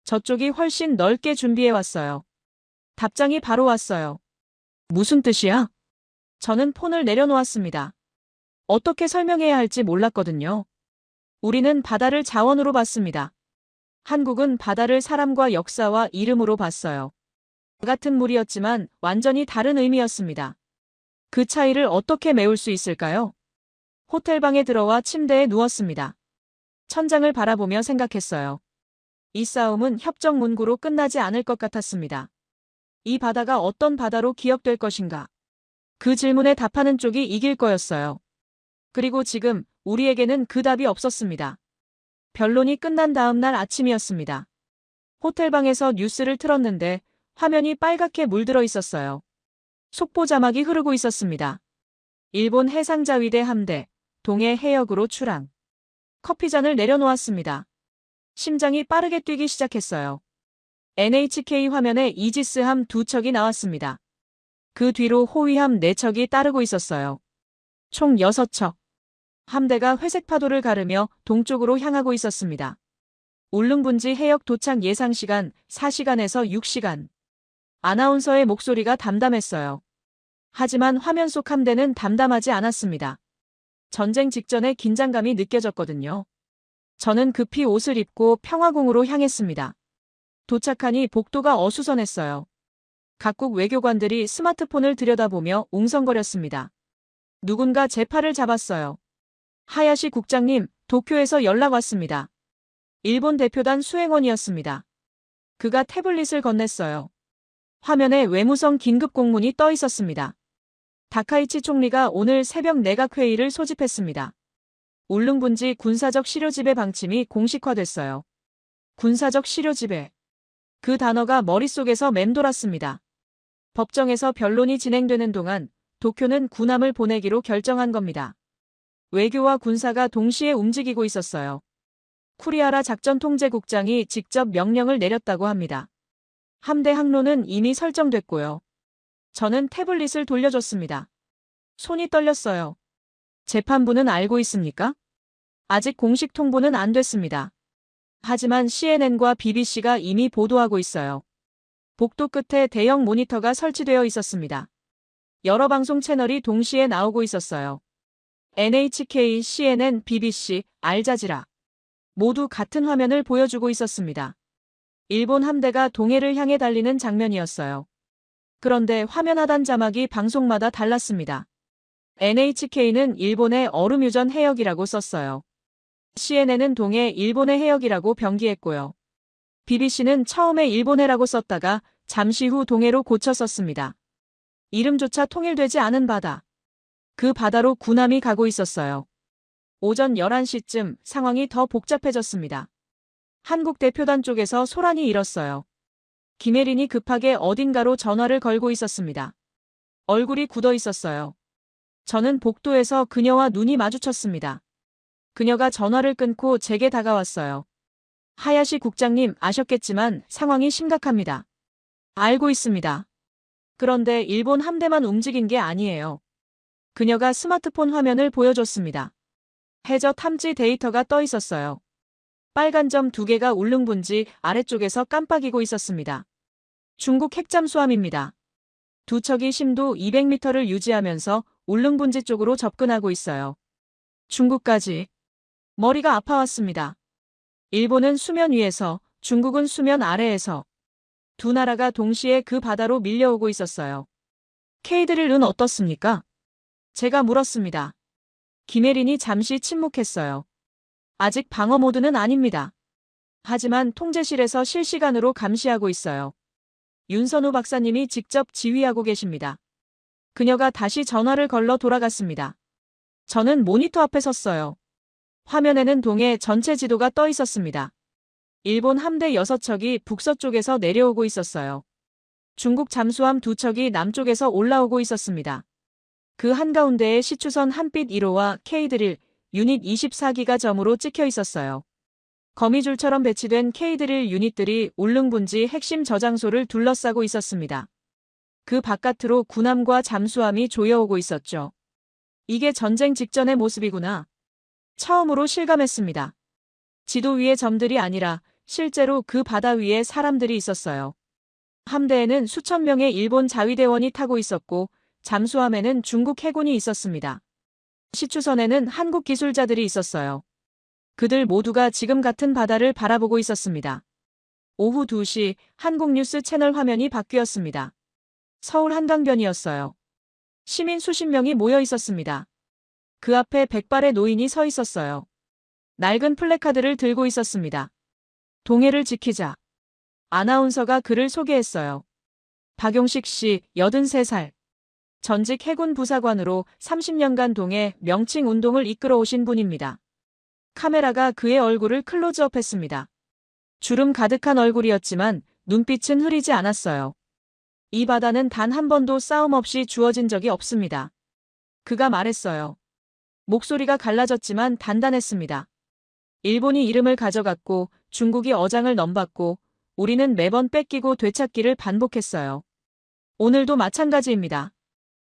저쪽이 훨씬 넓게 준비해왔어요. 답장이 바로 왔어요. 무슨 뜻이야? 저는 폰을 내려놓았습니다. 어떻게 설명해야 할지 몰랐거든요. 우리는 바다를 자원으로 봤습니다. 한국은 바다를 사람과 역사와 이름으로 봤어요. 같은 물이었지만 완전히 다른 의미였습니다. 그 차이를 어떻게 메울 수 있을까요? 호텔방에 들어와 침대에 누웠습니다. 천장을 바라보며 생각했어요. 이 싸움은 협정 문구로 끝나지 않을 것 같았습니다. 이 바다가 어떤 바다로 기억될 것인가? 그 질문에 답하는 쪽이 이길 거였어요. 그리고 지금 우리에게는 그 답이 없었습니다. 변론이 끝난 다음 날 아침이었습니다. 호텔방에서 뉴스를 틀었는데 화면이 빨갛게 물들어 있었어요. 속보 자막이 흐르고 있었습니다. 일본 해상자위대 함대, 동해 해역으로 출항. 커피잔을 내려놓았습니다. 심장이 빠르게 뛰기 시작했어요. NHK 화면에 이지스함 2척이 나왔습니다. 그 뒤로 호위함 4척이 따르고 있었어요. 총 6척. 함대가 회색 파도를 가르며 동쪽으로 향하고 있었습니다. 울릉분지 해역 도착 예상 시간 4시간에서 6시간. 아나운서의 목소리가 담담했어요. 하지만 화면 속 함대는 담담하지 않았습니다. 전쟁 직전의 긴장감이 느껴졌거든요. 저는 급히 옷을 입고 평화궁으로 향했습니다. 도착하니 복도가 어수선했어요. 각국 외교관들이 스마트폰을 들여다보며 웅성거렸습니다. 누군가 제 팔을 잡았어요. 하야시 국장님, 도쿄에서 연락 왔습니다. 일본 대표단 수행원이었습니다. 그가 태블릿을 건넸어요. 화면에 외무성 긴급 공문이 떠 있었습니다. 다카이치 총리가 오늘 새벽 내각회의를 소집했습니다. 울릉분지 군사적 시료지배 방침이 공식화됐어요. 군사적 시료지배. 그 단어가 머릿속에서 맴돌았습니다. 법정에서 변론이 진행되는 동안 도쿄는 군함을 보내기로 결정한 겁니다. 외교와 군사가 동시에 움직이고 있었어요. 쿠리하라 작전통제국장이 직접 명령을 내렸다고 합니다. 함대 항로는 이미 설정됐고요. 저는 태블릿을 돌려줬습니다. 손이 떨렸어요. 재판부는 알고 있습니까? 아직 공식 통보는 안 됐습니다. 하지만 CNN과 BBC가 이미 보도하고 있어요. 복도 끝에 대형 모니터가 설치되어 있었습니다. 여러 방송 채널이 동시에 나오고 있었어요. NHK, CNN, BBC, 알자지라. 모두 같은 화면을 보여주고 있었습니다. 일본 함대가 동해를 향해 달리는 장면이었어요. 그런데 화면 하단 자막이 방송마다 달랐습니다. NHK는 일본의 얼음유전 해역이라고 썼어요. CNN은 동해 일본의 해역이라고 병기했고요. BBC는 처음에 일본해라고 썼다가 잠시 후 동해로 고쳐 썼습니다. 이름조차 통일되지 않은 바다. 그 바다로 군함이 가고 있었어요. 오전 11시쯤 상황이 더 복잡해졌습니다. 한국 대표단 쪽에서 소란이 일었어요. 김혜린이 급하게 어딘가로 전화를 걸고 있었습니다. 얼굴이 굳어 있었어요. 저는 복도에서 그녀와 눈이 마주쳤습니다. 그녀가 전화를 끊고 제게 다가왔어요. 하야시 국장님, 아셨겠지만 상황이 심각합니다. 알고 있습니다. 그런데 일본 함대만 움직인 게 아니에요. 그녀가 스마트폰 화면을 보여줬습니다. 해저 탐지 데이터가 떠 있었어요. 빨간 점 2개가 울릉분지 아래쪽에서 깜빡이고 있었습니다. 중국 핵잠수함입니다. 두 척이 심도 200m를 유지하면서 울릉분지 쪽으로 접근하고 있어요. 중국까지. 머리가 아파왔습니다. 일본은 수면 위에서, 중국은 수면 아래에서. 두 나라가 동시에 그 바다로 밀려오고 있었어요. 케이드릴은 어떻습니까? 제가 물었습니다. 김혜린이 잠시 침묵했어요. 아직 방어 모드는 아닙니다. 하지만 통제실에서 실시간으로 감시하고 있어요. 윤선우 박사님이 직접 지휘하고 계십니다. 그녀가 다시 전화를 걸러 돌아갔습니다. 저는 모니터 앞에 섰어요. 화면에는 동해 전체 지도가 떠 있었습니다. 일본 함대 6척이 북서쪽에서 내려오고 있었어요. 중국 잠수함 2척이 남쪽에서 올라오고 있었습니다. 그 한가운데에 시추선 한빛 1호와 K드릴 유닛 24기가 점으로 찍혀 있었어요. 거미줄처럼 배치된 K드릴 유닛들이 울릉분지 핵심 저장소를 둘러싸고 있었습니다. 그 바깥으로 군함과 잠수함이 조여오고 있었죠. 이게 전쟁 직전의 모습이구나. 처음으로 실감했습니다. 지도 위의 점들이 아니라 실제로 그 바다 위에 사람들이 있었어요. 함대에는 수천 명의 일본 자위대원이 타고 있었고 잠수함에는 중국 해군이 있었습니다. 시추선에는 한국 기술자들이 있었어요. 그들 모두가 지금 같은 바다를 바라보고 있었습니다. 오후 2시 한국 뉴스 채널 화면이 바뀌었습니다. 서울 한강변이었어요. 시민 수십 명이 모여 있었습니다. 그 앞에 백발의 노인이 서 있었어요. 낡은 플래카드를 들고 있었습니다. 동해를 지키자. 아나운서가 그를 소개했어요. 박용식 씨, 83살. 전직 해군 부사관으로 30년간 동해 명칭 운동을 이끌어 오신 분입니다. 카메라가 그의 얼굴을 클로즈업했습니다. 주름 가득한 얼굴이었지만 눈빛은 흐리지 않았어요. 이 바다는 단 한 번도 싸움 없이 주어진 적이 없습니다. 그가 말했어요. 목소리가 갈라졌지만 단단했습니다. 일본이 이름을 가져갔고 중국이 어장을 넘봤고 우리는 매번 뺏기고 되찾기를 반복했어요. 오늘도 마찬가지입니다.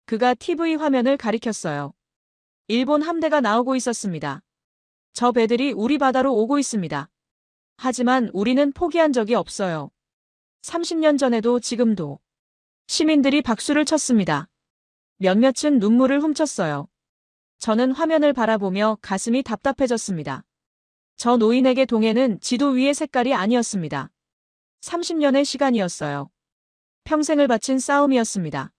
그가 TV 화면을 가리켰어요. 일본 함대가 나오고 있었습니다. 저 배들이 우리 바다로 오고 있습니다. 하지만 우리는 포기한 적이 없어요. 30년 전에도 지금도. 시민들이 박수를 쳤습니다. 몇몇은 눈물을 훔쳤어요. 저는 화면을 바라보며 가슴이 답답해졌습니다. 저 노인에게 동해는 지도 위의 색깔이 아니었습니다. 30년의 시간이었어요. 평생을 바친 싸움이었습니다.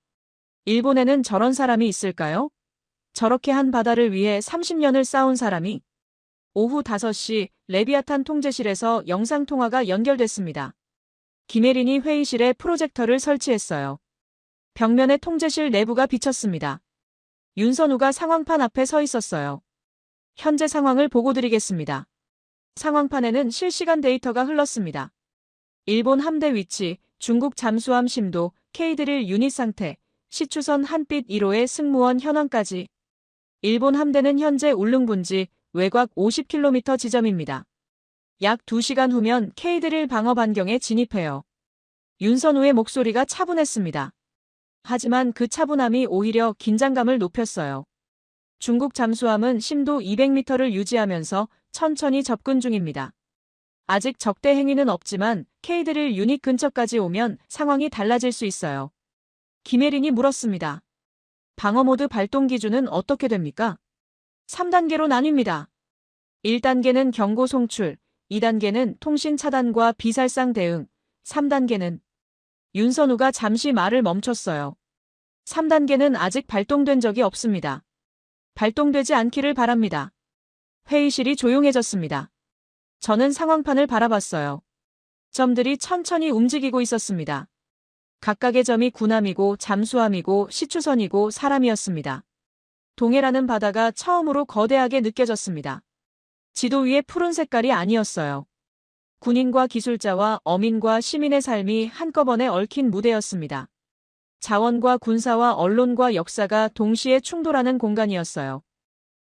일본에는 저런 사람이 있을까요? 저렇게 한 바다를 위해 30년을 싸운 사람이. 오후 5시 레비아탄 통제실에서 영상통화가 연결됐습니다. 김혜린이 회의실에 프로젝터를 설치했어요. 벽면에 통제실 내부가 비쳤습니다. 윤선우가 상황판 앞에 서 있었어요. 현재 상황을 보고드리겠습니다. 상황판에는 실시간 데이터가 흘렀습니다. 일본 함대 위치, 중국 잠수함 심도, K-드릴 유닛 상태, 시추선 한빛 1호의 승무원 현황까지. 일본 함대는 현재 울릉분지 외곽 50km 지점입니다. 약 2시간 후면 K-드릴 방어 반경에 진입해요. 윤선우의 목소리가 차분했습니다. 하지만 그 차분함이 오히려 긴장감을 높였어요. 중국 잠수함은 심도 200m를 유지하면서 천천히 접근 중입니다. 아직 적대 행위는 없지만 K-드릴 유닛 근처까지 오면 상황이 달라질 수 있어요. 김혜린이 물었습니다. 방어 모드 발동 기준은 어떻게 됩니까? 3단계로 나뉩니다. 1단계는 경고 송출, 2단계는 통신 차단과 비살상 대응, 3단계는 윤선우가 잠시 말을 멈췄어요. 3단계는 아직 발동된 적이 없습니다. 발동되지 않기를 바랍니다. 회의실이 조용해졌습니다. 저는 상황판을 바라봤어요. 점들이 천천히 움직이고 있었습니다. 각각의 점이 군함이고 잠수함이고 시추선이고 사람이었습니다. 동해라는 바다가 처음으로 거대하게 느껴졌습니다. 지도 위에 푸른 색깔이 아니었어요. 군인과 기술자와 어민과 시민의 삶이 한꺼번에 얽힌 무대였습니다. 자원과 군사와 언론과 역사가 동시에 충돌하는 공간이었어요.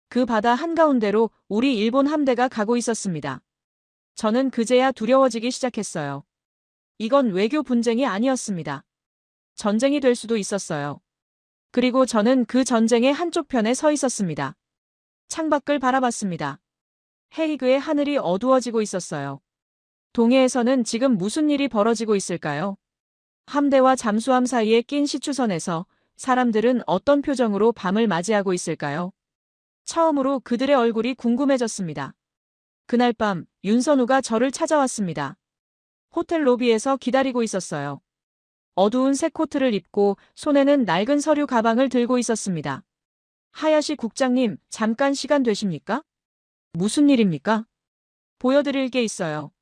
그 바다 한가운데로 우리 일본 함대가 가고 있었습니다. 저는 그제야 두려워지기 시작했어요. 이건 외교 분쟁이 아니었습니다. 전쟁이 될 수도 있었어요. 그리고 저는 그 전쟁의 한쪽 편에 서 있었습니다. 창밖을 바라봤습니다. 헤이그의 하늘이 어두워지고 있었어요. 동해에서는 지금 무슨 일이 벌어지고 있을까요? 함대와 잠수함 사이에 낀 시추선에서 사람들은 어떤 표정으로 밤을 맞이하고 있을까요? 처음으로 그들의 얼굴이 궁금해졌습니다. 그날 밤 윤선우가 저를 찾아왔습니다. 호텔 로비에서 기다리고 있었어요. 어두운 색 코트를 입고 손에는 낡은 서류 가방을 들고 있었습니다. 하야시 국장님, 잠깐 시간 되십니까? 무슨 일입니까? 보여드릴 게 있어요.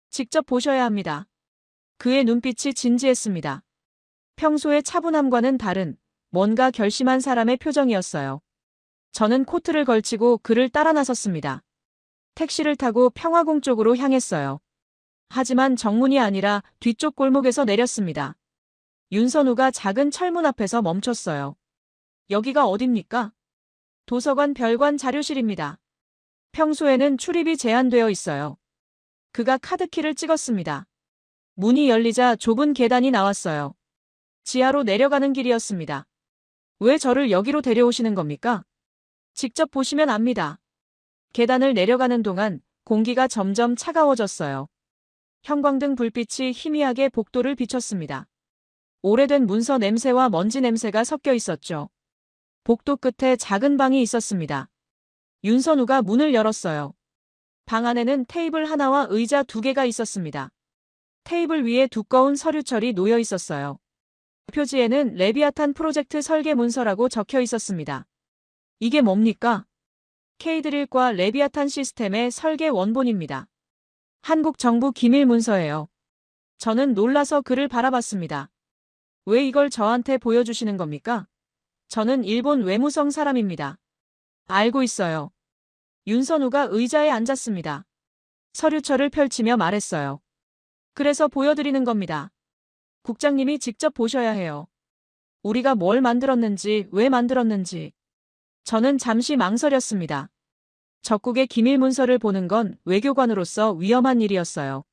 직접 보셔야 합니다. 그의 눈빛이 진지했습니다. 평소의 차분함과는 다른 뭔가 결심한 사람의 표정이었어요. 저는 코트를 걸치고 그를 따라 나섰습니다. 택시를 타고 평화궁 쪽으로 향했어요. 하지만 정문이 아니라 뒤쪽 골목에서 내렸습니다. 윤선우가 작은 철문 앞에서 멈췄어요. 여기가 어딥니까? 도서관 별관 자료실입니다. 평소에는 출입이 제한되어 있어요. 그가 카드키를 찍었습니다. 문이 열리자 좁은 계단이 나왔어요. 지하로 내려가는 길이었습니다. 왜 저를 여기로 데려오시는 겁니까? 직접 보시면 압니다. 계단을 내려가는 동안 공기가 점점 차가워졌어요. 형광등 불빛이 희미하게 복도를 비췄습니다. 오래된 문서 냄새와 먼지 냄새가 섞여 있었죠. 복도 끝에 작은 방이 있었습니다. 윤선우가 문을 열었어요. 방 안에는 테이블 하나와 의자 2개가 있었습니다. 테이블 위에 두꺼운 서류철이 놓여 있었어요. 표지에는 레비아탄 프로젝트 설계 문서라고 적혀 있었습니다. 이게 뭡니까? K-드릴과 레비아탄 시스템의 설계 원본입니다. 한국 정부 기밀 문서예요. 저는 놀라서 그를 바라봤습니다. 왜 이걸 저한테 보여주시는 겁니까? 저는 일본 외무성 사람입니다. 알고 있어요. 윤선우가 의자에 앉았습니다. 서류철을 펼치며 말했어요. 그래서 보여드리는 겁니다. 국장님이 직접 보셔야 해요. 우리가 뭘 만들었는지, 왜 만들었는지. 저는 잠시 망설였습니다. 적국의 기밀 문서를 보는 건 외교관으로서 위험한 일이었어요.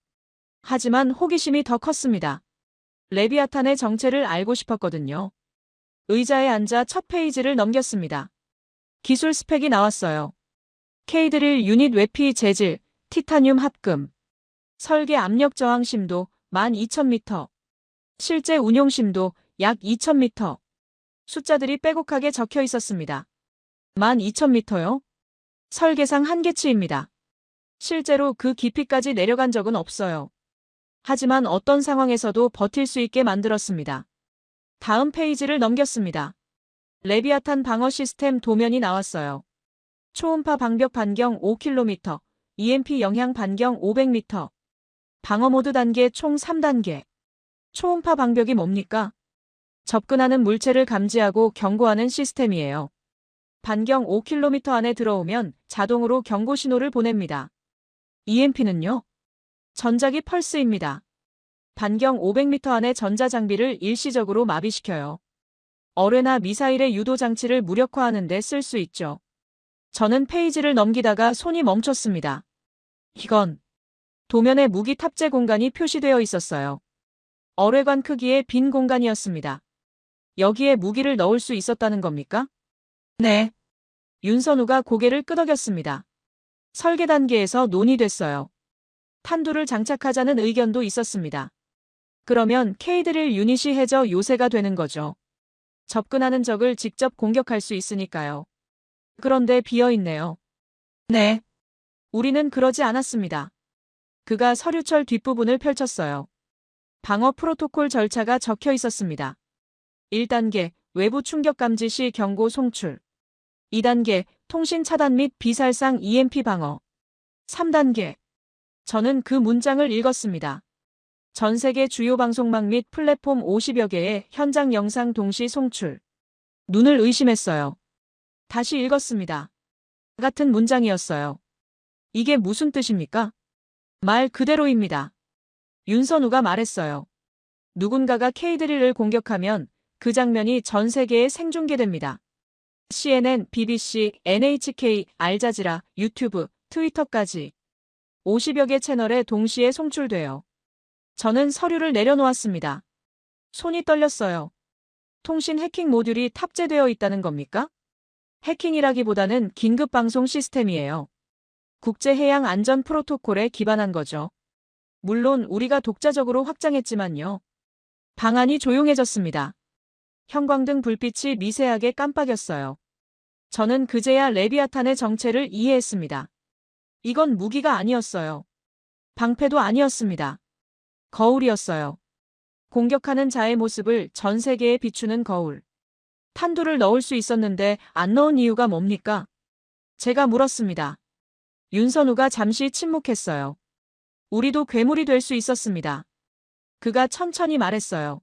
하지만 호기심이 더 컸습니다. 레비아탄의 정체를 알고 싶었거든요. 의자에 앉아 첫 페이지를 넘겼습니다. 기술 스펙이 나왔어요. K-드릴 유닛 외피 재질, 티타늄 합금. 설계 압력 저항 심도 12,000m. 실제 운용 심도 약 2,000m. 숫자들이 빼곡하게 적혀 있었습니다. 12,000m요? 설계상 한계치입니다. 실제로 그 깊이까지 내려간 적은 없어요. 하지만 어떤 상황에서도 버틸 수 있게 만들었습니다. 다음 페이지를 넘겼습니다. 레비아탄 방어 시스템 도면이 나왔어요. 초음파 방벽 반경 5km, EMP 영향 반경 500m. 방어 모드 단계 총 3단계. 초음파 방벽이 뭡니까? 접근하는 물체를 감지하고 경고하는 시스템이에요. 반경 5km 안에 들어오면 자동으로 경고 신호를 보냅니다. EMP는요? 전자기 펄스입니다. 반경 500m 안의 전자장비를 일시적으로 마비시켜요. 어뢰나 미사일의 유도 장치를 무력화하는 데 쓸 수 있죠. 저는 페이지를 넘기다가 손이 멈췄습니다. 이건 도면에 무기 탑재 공간이 표시되어 있었어요. 어뢰관 크기의 빈 공간이었습니다. 여기에 무기를 넣을 수 있었다는 겁니까? 네. 윤선우가 고개를 끄덕였습니다. 설계 단계에서 논의됐어요. 탄두를 장착하자는 의견도 있었습니다. 그러면 K-드릴 유닛이 해저 요새가 되는 거죠. 접근하는 적을 직접 공격할 수 있으니까요. 그런데 비어있네요. 네. 우리는 그러지 않았습니다. 그가 서류철 뒷부분을 펼쳤어요. 방어 프로토콜 절차가 적혀 있었습니다. 1단계, 외부 충격 감지 시 경고 송출. 2단계, 통신 차단 및 비살상 EMP 방어. 3단계. 저는 그 문장을 읽었습니다. 전 세계 주요 방송망 및 플랫폼 50여 개의 현장 영상 동시 송출. 눈을 의심했어요. 다시 읽었습니다. 같은 문장이었어요. 이게 무슨 뜻입니까? 말 그대로입니다. 윤선우가 말했어요. 누군가가 K-드릴을 공격하면 그 장면이 전 세계에 생중계됩니다. CNN, BBC, NHK, 알자지라, 유튜브, 트위터까지 50여 개 채널에 동시에 송출돼요. 저는 서류를 내려놓았습니다. 손이 떨렸어요. 통신 해킹 모듈이 탑재되어 있다는 겁니까? 해킹이라기보다는 긴급 방송 시스템이에요. 국제해양 안전 프로토콜에 기반한 거죠. 물론 우리가 독자적으로 확장했지만요. 방안이 조용해졌습니다. 형광등 불빛이 미세하게 깜빡였어요. 저는 그제야 레비아탄의 정체를 이해했습니다. 이건 무기가 아니었어요. 방패도 아니었습니다. 거울이었어요. 공격하는 자의 모습을 전 세계에 비추는 거울. 탄두를 넣을 수 있었는데 안 넣은 이유가 뭡니까? 제가 물었습니다. 윤선우가 잠시 침묵했어요. 우리도 괴물이 될 수 있었습니다. 그가 천천히 말했어요.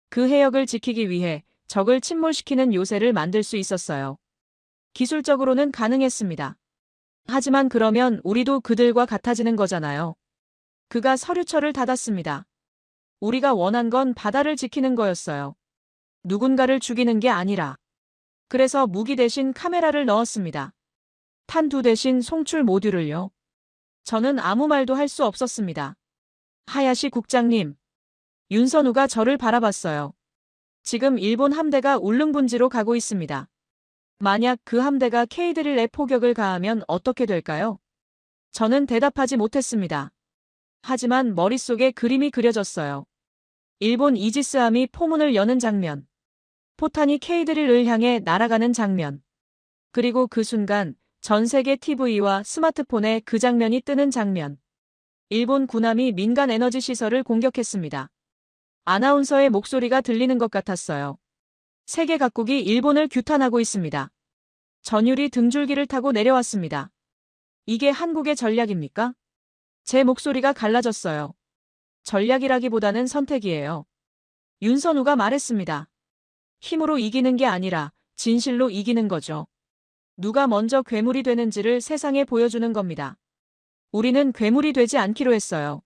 그 해역을 지키기 위해 적을 침몰시키는 요새를 만들 수 있었어요. 기술적으로는 가능했습니다. 하지만 그러면 우리도 그들과 같아지는 거잖아요. 그가 서류철을 닫았습니다. 우리가 원한 건 바다를 지키는 거였어요. 누군가를 죽이는 게 아니라. 그래서 무기 대신 카메라를 넣었습니다. 탄두 대신 송출 모듈을요. 저는 아무 말도 할 수 없었습니다. 하야시 국장님. 윤선우가 저를 바라봤어요. 지금 일본 함대가 울릉분지로 가고 있습니다. 만약 그 함대가 K-드릴에 포격을 가하면 어떻게 될까요? 저는 대답하지 못했습니다. 하지만 머릿속에 그림이 그려졌어요. 일본 이지스함이 포문을 여는 장면. 포탄이 K-드릴을 향해 날아가는 장면. 그리고 그 순간 전 세계 TV와 스마트폰에 그 장면이 뜨는 장면. 일본 군함이 민간 에너지 시설을 공격했습니다. 아나운서의 목소리가 들리는 것 같았어요. 세계 각국이 일본을 규탄하고 있습니다. 전율이 등줄기를 타고 내려왔습니다. 이게 한국의 전략입니까? 제 목소리가 갈라졌어요. 전략이라기보다는 선택이에요. 윤선우가 말했습니다. 힘으로 이기는 게 아니라 진실로 이기는 거죠. 누가 먼저 괴물이 되는지를 세상에 보여주는 겁니다. 우리는 괴물이 되지 않기로 했어요.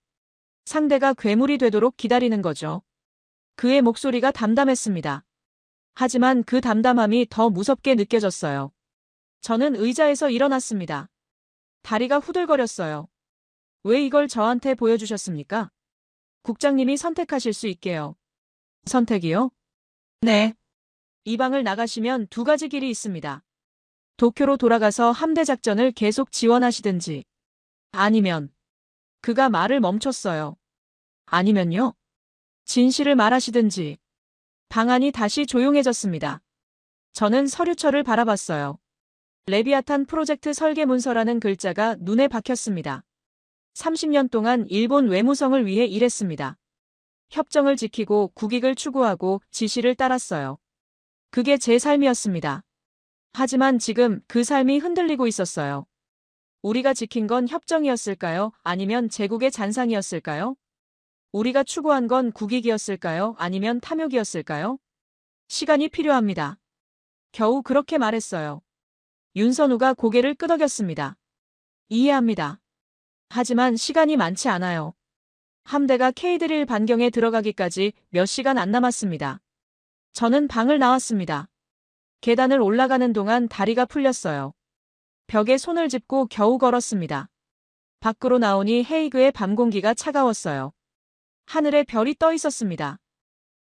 상대가 괴물이 되도록 기다리는 거죠. 그의 목소리가 담담했습니다. 하지만 그 담담함이 더 무섭게 느껴졌어요. 저는 의자에서 일어났습니다. 다리가 후들거렸어요. 왜 이걸 저한테 보여주셨습니까? 국장님이 선택하실 수 있게요. 선택이요? 네. 이 방을 나가시면 두 가지 길이 있습니다. 도쿄로 돌아가서 함대 작전을 계속 지원하시든지 아니면 그가 말을 멈췄어요. 아니면요? 진실을 말하시든지. 방안이 다시 조용해졌습니다. 저는 서류철을 바라봤어요. 레비아탄 프로젝트 설계 문서라는 글자가 눈에 박혔습니다. 30년 동안 일본 외무성을 위해 일했습니다. 협정을 지키고 국익을 추구하고 지시를 따랐어요. 그게 제 삶이었습니다. 하지만 지금 그 삶이 흔들리고 있었어요. 우리가 지킨 건 협정이었을까요? 아니면 제국의 잔상이었을까요? 우리가 추구한 건 국익이었을까요? 아니면 탐욕이었을까요? 시간이 필요합니다. 겨우 그렇게 말했어요. 윤선우가 고개를 끄덕였습니다. 이해합니다. 하지만 시간이 많지 않아요. 함대가 K드릴 반경에 들어가기까지 몇 시간 안 남았습니다. 저는 방을 나왔습니다. 계단을 올라가는 동안 다리가 풀렸어요. 벽에 손을 짚고 겨우 걸었습니다. 밖으로 나오니 헤이그의 밤 공기가 차가웠어요. 하늘에 별이 떠 있었습니다.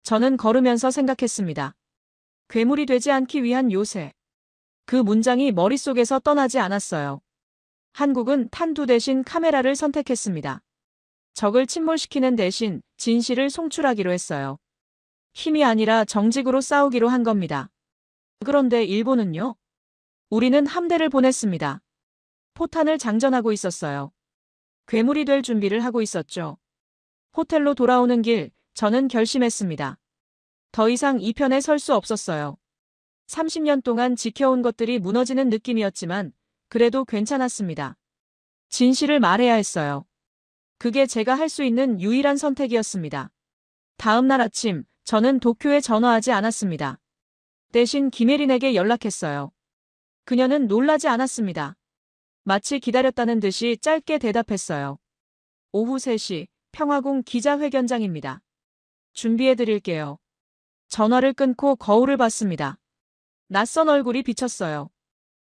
저는 걸으면서 생각했습니다. 괴물이 되지 않기 위한 요새. 그 문장이 머릿속에서 떠나지 않았어요. 한국은 탄두 대신 카메라를 선택했습니다. 적을 침몰시키는 대신 진실을 송출하기로 했어요. 힘이 아니라 정직으로 싸우기로 한 겁니다. 그런데 일본은요? 우리는 함대를 보냈습니다. 포탄을 장전하고 있었어요. 괴물이 될 준비를 하고 있었죠. 호텔로 돌아오는 길, 저는 결심했습니다. 더 이상 이 편에 설 수 없었어요. 30년 동안 지켜온 것들이 무너지는 느낌이었지만 그래도 괜찮았습니다. 진실을 말해야 했어요. 그게 제가 할 수 있는 유일한 선택이었습니다. 다음 날 아침, 저는 도쿄에 전화하지 않았습니다. 대신 김혜린에게 연락했어요. 그녀는 놀라지 않았습니다. 마치 기다렸다는 듯이 짧게 대답했어요. 오후 3시, 평화궁 기자회견장입니다. 준비해드릴게요. 전화를 끊고 거울을 봤습니다. 낯선 얼굴이 비쳤어요.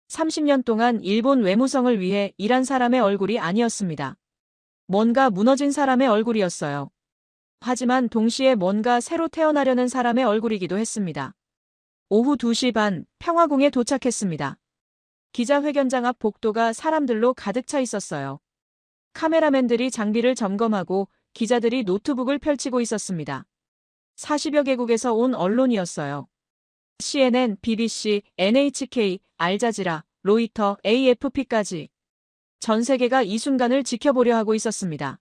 30년 동안 일본 외무성을 위해 일한 사람의 얼굴이 아니었습니다. 뭔가 무너진 사람의 얼굴이었어요. 하지만 동시에 뭔가 새로 태어나려는 사람의 얼굴이기도 했습니다. 오후 2시 반, 평화궁에 도착했습니다. 기자회견장 앞 복도가 사람들로 가득 차 있었어요. 카메라맨들이 장비를 점검하고 기자들이 노트북을 펼치고 있었습니다. 40여 개국에서 온 언론이었어요. CNN, BBC, NHK, 알자지라, 로이터, AFP까지. 전 세계가 이 순간을 지켜보려 하고 있었습니다.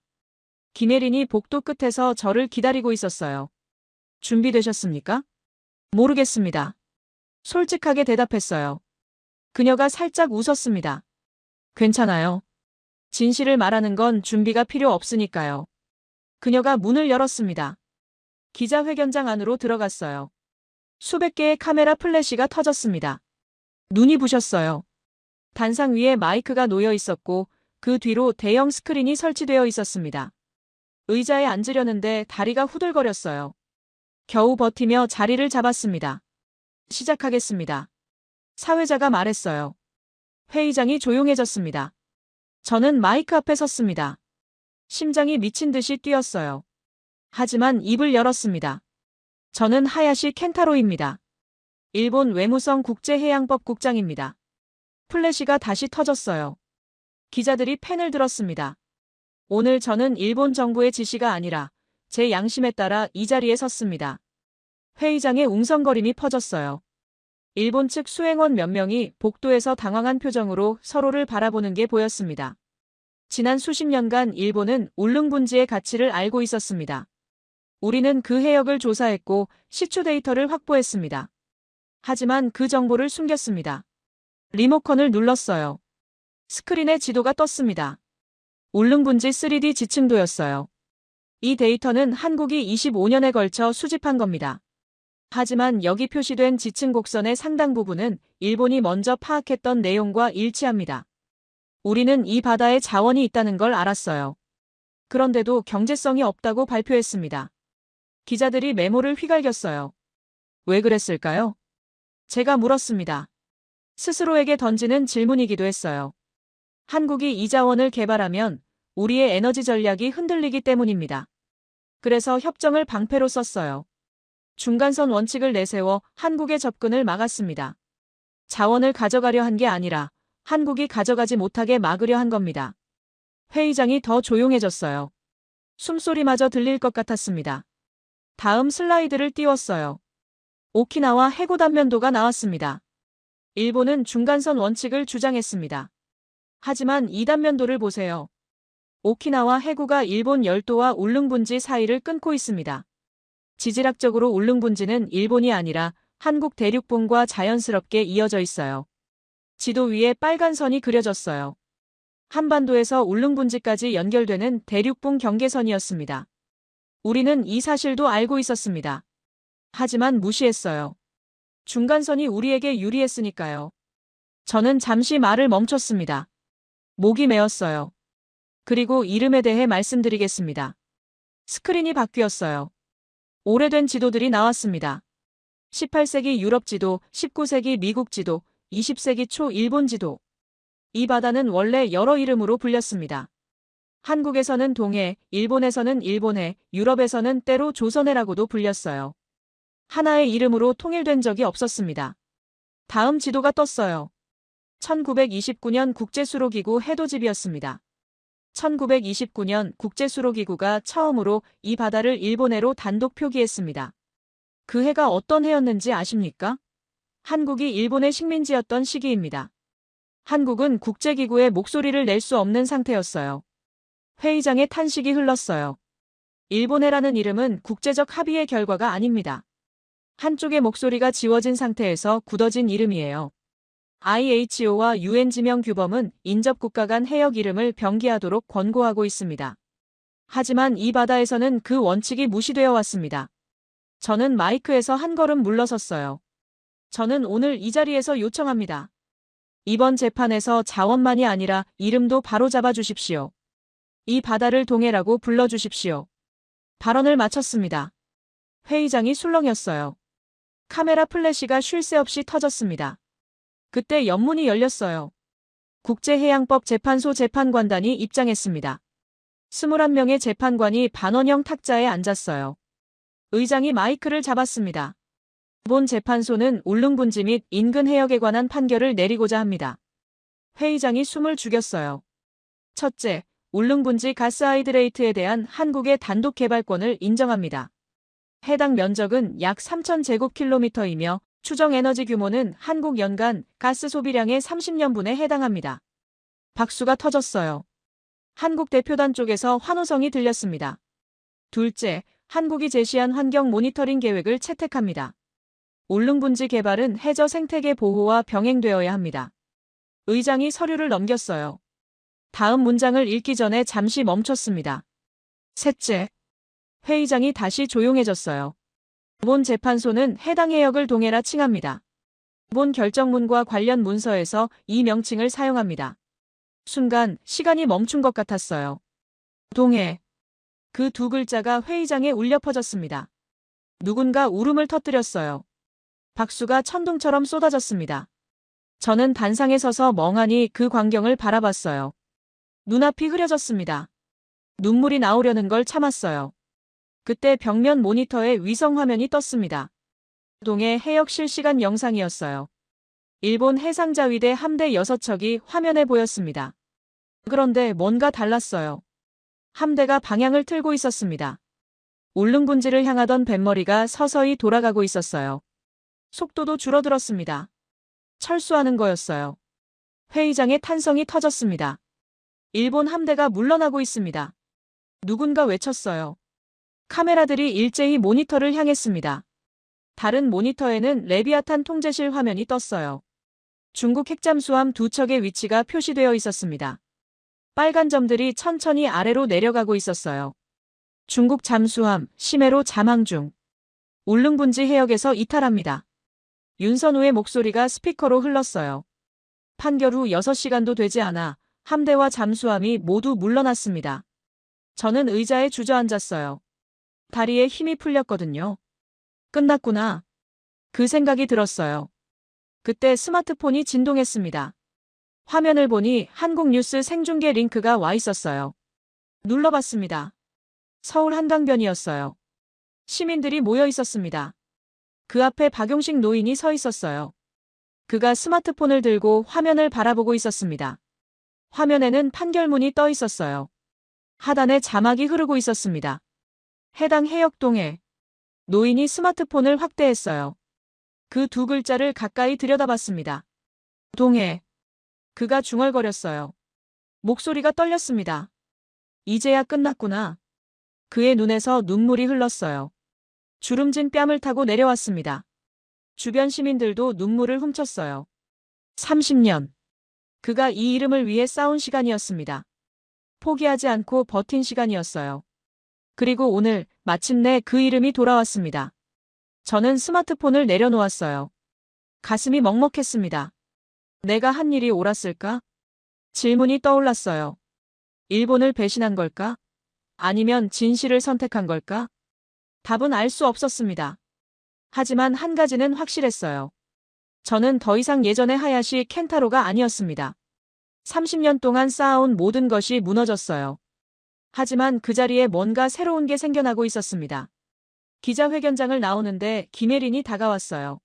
김혜린이 복도 끝에서 저를 기다리고 있었어요. 준비되셨습니까? 모르겠습니다. 솔직하게 대답했어요. 그녀가 살짝 웃었습니다. 괜찮아요. 진실을 말하는 건 준비가 필요 없으니까요. 그녀가 문을 열었습니다. 기자회견장 안으로 들어갔어요. 수백 개의 카메라 플래시가 터졌습니다. 눈이 부셨어요. 단상 위에 마이크가 놓여 있었고 그 뒤로 대형 스크린이 설치되어 있었습니다. 의자에 앉으려는데 다리가 후들거렸어요. 겨우 버티며 자리를 잡았습니다. 시작하겠습니다. 사회자가 말했어요. 회의장이 조용해졌습니다. 저는 마이크 앞에 섰습니다. 심장이 미친 듯이 뛰었어요. 하지만 입을 열었습니다. 저는 하야시 켄타로입니다. 일본 외무성 국제해양법 국장입니다. 플래시가 다시 터졌어요. 기자들이 펜을 들었습니다. 오늘 저는 일본 정부의 지시가 아니라 제 양심에 따라 이 자리에 섰습니다. 회의장에 웅성거림이 퍼졌어요. 일본 측 수행원 몇 명이 복도에서 당황한 표정으로 서로를 바라보는 게 보였습니다. 지난 수십 년간 일본은 울릉분지의 가치를 알고 있었습니다. 우리는 그 해역을 조사했고 시추 데이터를 확보했습니다. 하지만 그 정보를 숨겼습니다. 리모컨을 눌렀어요. 스크린에 지도가 떴습니다. 울릉분지 3D 지층도였어요. 이 데이터는 한국이 25년에 걸쳐 수집한 겁니다. 하지만 여기 표시된 지층 곡선의 상당 부분은 일본이 먼저 파악했던 내용과 일치합니다. 우리는 이 바다에 자원이 있다는 걸 알았어요. 그런데도 경제성이 없다고 발표했습니다. 기자들이 메모를 휘갈겼어요. 왜 그랬을까요? 제가 물었습니다. 스스로에게 던지는 질문이기도 했어요. 한국이 이 자원을 개발하면 우리의 에너지 전략이 흔들리기 때문입니다. 그래서 협정을 방패로 썼어요. 중간선 원칙을 내세워 한국의 접근을 막았습니다. 자원을 가져가려 한 게 아니라 한국이 가져가지 못하게 막으려 한 겁니다. 회의장이 더 조용해졌어요. 숨소리마저 들릴 것 같았습니다. 다음 슬라이드를 띄웠어요. 오키나와 해고 단면도가 나왔습니다. 일본은 중간선 원칙을 주장했습니다. 하지만 이 단면도를 보세요. 오키나와 해구가 일본 열도와 울릉분지 사이를 끊고 있습니다. 지질학적으로 울릉분지는 일본이 아니라 한국 대륙봉과 자연스럽게 이어져 있어요. 지도 위에 빨간 선이 그려졌어요. 한반도에서 울릉분지까지 연결되는 대륙봉 경계선이었습니다. 우리는 이 사실도 알고 있었습니다. 하지만 무시했어요. 중간선이 우리에게 유리했으니까요. 저는 잠시 말을 멈췄습니다. 목이 메었어요. 그리고 이름에 대해 말씀드리겠습니다. 스크린이 바뀌었어요. 오래된 지도들이 나왔습니다. 18세기 유럽 지도, 19세기 미국 지도, 20세기 초 일본 지도. 이 바다는 원래 여러 이름으로 불렸습니다. 한국에서는 동해, 일본에서는 일본해, 유럽에서는 때로 조선해라고도 불렸어요. 하나의 이름으로 통일된 적이 없었습니다. 다음 지도가 떴어요. 1929년 국제수로기구 해돋이비였습니다. 1929년 국제수로기구가 처음으로 이 바다를 일본해로 단독 표기했습니다. 그 해가 어떤 해였는지 아십니까? 한국이 일본의 식민지였던 시기입니다. 한국은 국제기구에 목소리를 낼 수 없는 상태였어요. 회의장에 탄식이 흘렀어요. 일본해라는 이름은 국제적 합의의 결과가 아닙니다. 한쪽의 목소리가 지워진 상태에서 굳어진 이름이에요. IHO와 UN 지명 규범은 인접국가 간 해역 이름을 병기하도록 권고하고 있습니다. 하지만 이 바다에서는 그 원칙이 무시되어 왔습니다. 저는 마이크에서 한 걸음 물러섰어요. 저는 오늘 이 자리에서 요청합니다. 이번 재판에서 자원만이 아니라 이름도 바로잡아 주십시오. 이 바다를 동해라고 불러주십시오. 발언을 마쳤습니다. 회의장이 술렁였어요. 카메라 플래시가 쉴 새 없이 터졌습니다. 그때 연문이 열렸어요. 국제해양법 재판소 재판관단이 입장했습니다. 21명의 재판관이 반원형 탁자에 앉았어요. 의장이 마이크를 잡았습니다. 본 재판소는 울릉분지 및 인근 해역에 관한 판결을 내리고자 합니다. 회의장이 숨을 죽였어요. 첫째, 울릉분지 가스하이드레이트에 대한 한국의 단독 개발권을 인정합니다. 해당 면적은 약 3,000제곱킬로미터이며 추정 에너지 규모는 한국 연간 가스 소비량의 30년분에 해당합니다. 박수가 터졌어요. 한국 대표단 쪽에서 환호성이 들렸습니다. 둘째, 한국이 제시한 환경 모니터링 계획을 채택합니다. 울릉분지 개발은 해저 생태계 보호와 병행되어야 합니다. 의장이 서류를 넘겼어요. 다음 문장을 읽기 전에 잠시 멈췄습니다. 셋째, 회의장이 다시 조용해졌어요. 본 재판소는 해당 해역을 동해라 칭합니다. 본 결정문과 관련 문서에서 이 명칭을 사용합니다. 순간 시간이 멈춘 것 같았어요. 동해. 그 두 글자가 회의장에 울려 퍼졌습니다. 누군가 울음을 터뜨렸어요. 박수가 천둥처럼 쏟아졌습니다. 저는 단상에 서서 멍하니 그 광경을 바라봤어요. 눈앞이 흐려졌습니다. 눈물이 나오려는 걸 참았어요. 그때 벽면 모니터에 위성 화면이 떴습니다. 동해 해역 실시간 영상이었어요. 일본 해상자위대 함대 6척이 화면에 보였습니다. 그런데 뭔가 달랐어요. 함대가 방향을 틀고 있었습니다. 울릉분지를 향하던 뱃머리가 서서히 돌아가고 있었어요. 속도도 줄어들었습니다. 철수하는 거였어요. 회의장에 탄성이 터졌습니다. 일본 함대가 물러나고 있습니다. 누군가 외쳤어요. 카메라들이 일제히 모니터를 향했습니다. 다른 모니터에는 레비아탄 통제실 화면이 떴어요. 중국 핵잠수함 2척의 위치가 표시되어 있었습니다. 빨간 점들이 천천히 아래로 내려가고 있었어요. 중국 잠수함 심해로 잠항 중. 울릉분지 해역에서 이탈합니다. 윤선우의 목소리가 스피커로 흘렀어요. 판결 후 6시간도 되지 않아 함대와 잠수함이 모두 물러났습니다. 저는 의자에 주저앉았어요. 다리에 힘이 풀렸거든요. 끝났구나. 그 생각이 들었어요. 그때 스마트폰이 진동했습니다. 화면을 보니 한국뉴스 생중계 링크가 와 있었어요. 눌러봤습니다. 서울 한강변이었어요. 시민들이 모여 있었습니다. 그 앞에 박용식 노인이 서 있었어요. 그가 스마트폰을 들고 화면을 바라보고 있었습니다. 화면에는 판결문이 떠 있었어요. 하단에 자막이 흐르고 있었습니다. 해당 해역 동해. 노인이 스마트폰을 확대했어요. 그 두 글자를 가까이 들여다봤습니다. 동해. 그가 중얼거렸어요. 목소리가 떨렸습니다. 이제야 끝났구나. 그의 눈에서 눈물이 흘렀어요. 주름진 뺨을 타고 내려왔습니다. 주변 시민들도 눈물을 훔쳤어요. 30년. 그가 이 이름을 위해 싸운 시간이었습니다. 포기하지 않고 버틴 시간이었어요. 그리고 오늘 마침내 그 이름이 돌아왔습니다. 저는 스마트폰을 내려놓았어요. 가슴이 먹먹했습니다. 내가 한 일이 옳았을까? 질문이 떠올랐어요. 일본을 배신한 걸까? 아니면 진실을 선택한 걸까? 답은 알 수 없었습니다. 하지만 한 가지는 확실했어요. 저는 더 이상 예전의 하야시 켄타로가 아니었습니다. 30년 동안 쌓아온 모든 것이 무너졌어요. 하지만 그 자리에 뭔가 새로운 게 생겨나고 있었습니다. 기자회견장을 나오는데 김혜린이 다가왔어요.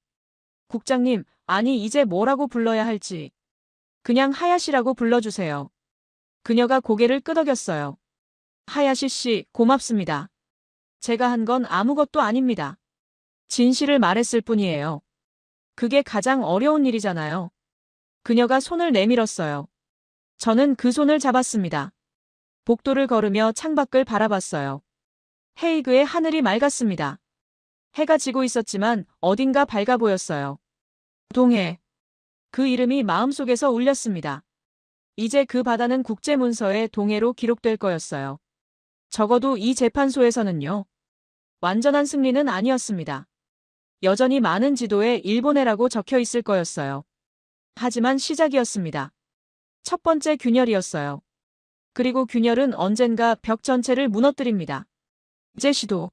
국장님, 아니 이제 뭐라고 불러야 할지. 그냥 하야시라고 불러주세요. 그녀가 고개를 끄덕였어요. 하야시 씨, 고맙습니다. 제가 한 건 아무것도 아닙니다. 진실을 말했을 뿐이에요. 그게 가장 어려운 일이잖아요. 그녀가 손을 내밀었어요. 저는 그 손을 잡았습니다. 복도를 걸으며 창밖을 바라봤어요. 헤이그의 하늘이 맑았습니다. 해가 지고 있었지만 어딘가 밝아 보였어요. 동해. 그 이름이 마음속에서 울렸습니다. 이제 그 바다는 국제문서에 동해로 기록될 거였어요. 적어도 이 재판소에서는요. 완전한 승리는 아니었습니다. 여전히 많은 지도에 일본해라고 적혀 있을 거였어요. 하지만 시작이었습니다. 첫 번째 균열이었어요. 그리고 균열은 언젠가 벽 전체를 무너뜨립니다. 제시도.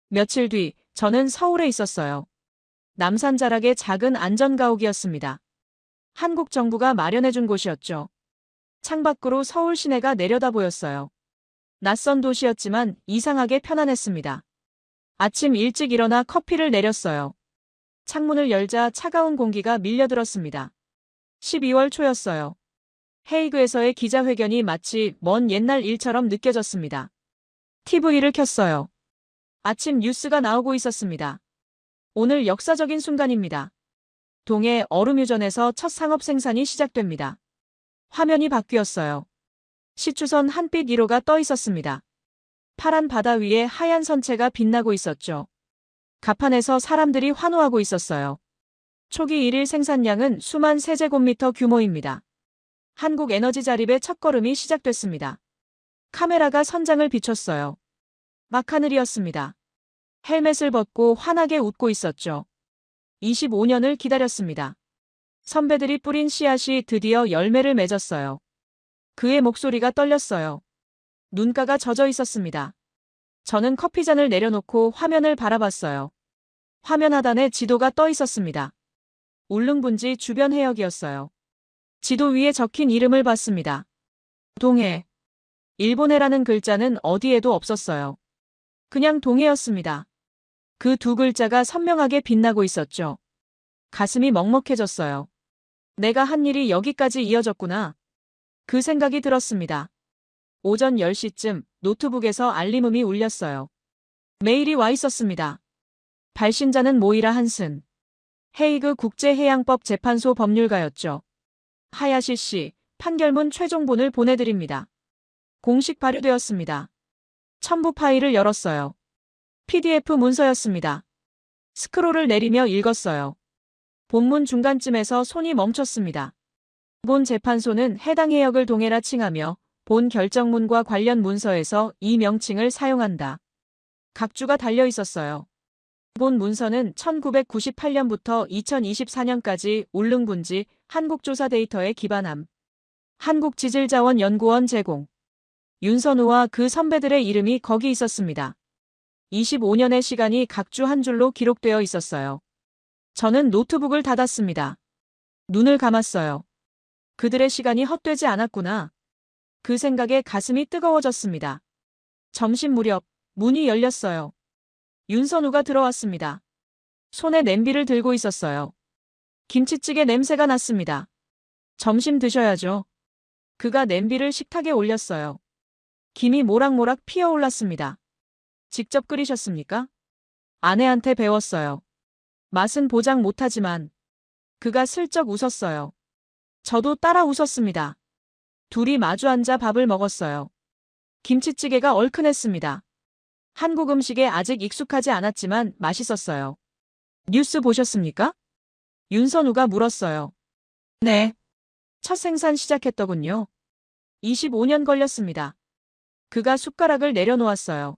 며칠 뒤 저는 서울에 있었어요. 남산 자락의 작은 안전가옥이었습니다. 한국 정부가 마련해준 곳이었죠. 창밖으로 서울 시내가 내려다 보였어요. 낯선 도시였지만 이상하게 편안했습니다. 아침 일찍 일어나 커피를 내렸어요. 창문을 열자 차가운 공기가 밀려들었습니다. 12월 초였어요. 헤이그에서의 기자회견이 마치 먼 옛날 일처럼 느껴졌습니다. TV를 켰어요. 아침 뉴스가 나오고 있었습니다. 오늘 역사적인 순간입니다. 동해 얼음유전에서 첫 상업 생산이 시작됩니다. 화면이 바뀌었어요. 시추선 한빛 1호가 떠 있었습니다. 파란 바다 위에 하얀 선체가 빛나고 있었죠. 갑판에서 사람들이 환호하고 있었어요. 초기 1일 생산량은 수만 세제곱미터 규모입니다. 한국 에너지 자립의 첫걸음이 시작됐습니다. 카메라가 선장을 비췄어요. 막하늘이었습니다. 헬멧을 벗고 환하게 웃고 있었죠. 25년을 기다렸습니다. 선배들이 뿌린 씨앗이 드디어 열매를 맺었어요. 그의 목소리가 떨렸어요. 눈가가 젖어 있었습니다. 저는 커피잔을 내려놓고 화면을 바라봤어요. 화면 하단에 지도가 떠 있었습니다. 울릉분지 주변 해역이었어요. 지도 위에 적힌 이름을 봤습니다. 동해. 일본해라는 글자는 어디에도 없었어요. 그냥 동해였습니다. 그 두 글자가 선명하게 빛나고 있었죠. 가슴이 먹먹해졌어요. 내가 한 일이 여기까지 이어졌구나. 그 생각이 들었습니다. 오전 10시쯤 노트북에서 알림음이 울렸어요. 메일이 와 있었습니다. 발신자는 모이라 한슨. 헤이그 국제해양법 재판소 법률가였죠. 하야시 씨, 판결문 최종본을 보내드립니다. 공식 발효되었습니다. 첨부 파일을 열었어요. PDF 문서였습니다. 스크롤을 내리며 읽었어요. 본문 중간쯤에서 손이 멈췄습니다. 본 재판소는 해당 해역을 동해라 칭하며 본 결정문과 관련 문서에서 이 명칭을 사용한다. 각주가 달려 있었어요. 본 문서는 1998년부터 2024년까지 울릉분지 한국조사 데이터에 기반함. 한국지질자원연구원 제공. 윤선우와 그 선배들의 이름이 거기 있었습니다. 25년의 시간이 각주 한 줄로 기록되어 있었어요. 저는 노트북을 닫았습니다. 눈을 감았어요. 그들의 시간이 헛되지 않았구나. 그 생각에 가슴이 뜨거워졌습니다. 점심 무렵 문이 열렸어요. 윤선우가 들어왔습니다. 손에 냄비를 들고 있었어요. 김치찌개 냄새가 났습니다. 점심 드셔야죠. 그가 냄비를 식탁에 올렸어요. 김이 모락모락 피어올랐습니다. 직접 끓이셨습니까? 아내한테 배웠어요. 맛은 보장 못하지만. 그가 슬쩍 웃었어요. 저도 따라 웃었습니다. 둘이 마주 앉아 밥을 먹었어요. 김치찌개가 얼큰했습니다. 한국 음식에 아직 익숙하지 않았지만 맛있었어요. 뉴스 보셨습니까? 윤선우가 물었어요. 네. 첫 생산 시작했더군요. 25년 걸렸습니다. 그가 숟가락을 내려놓았어요.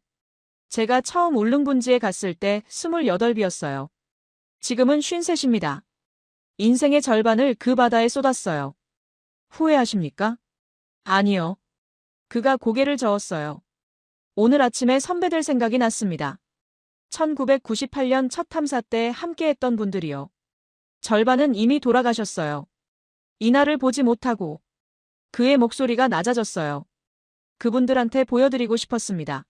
제가 처음 울릉분지에 갔을 때 28이었어요. 지금은 53입니다. 인생의 절반을 그 바다에 쏟았어요. 후회하십니까? 아니요. 그가 고개를 저었어요. 오늘 아침에 선배들 생각이 났습니다. 1998년 첫 탐사 때 함께했던 분들이요. 절반은 이미 돌아가셨어요. 이날을 보지 못하고 그의 목소리가 낮아졌어요. 그분들한테 보여드리고 싶었습니다.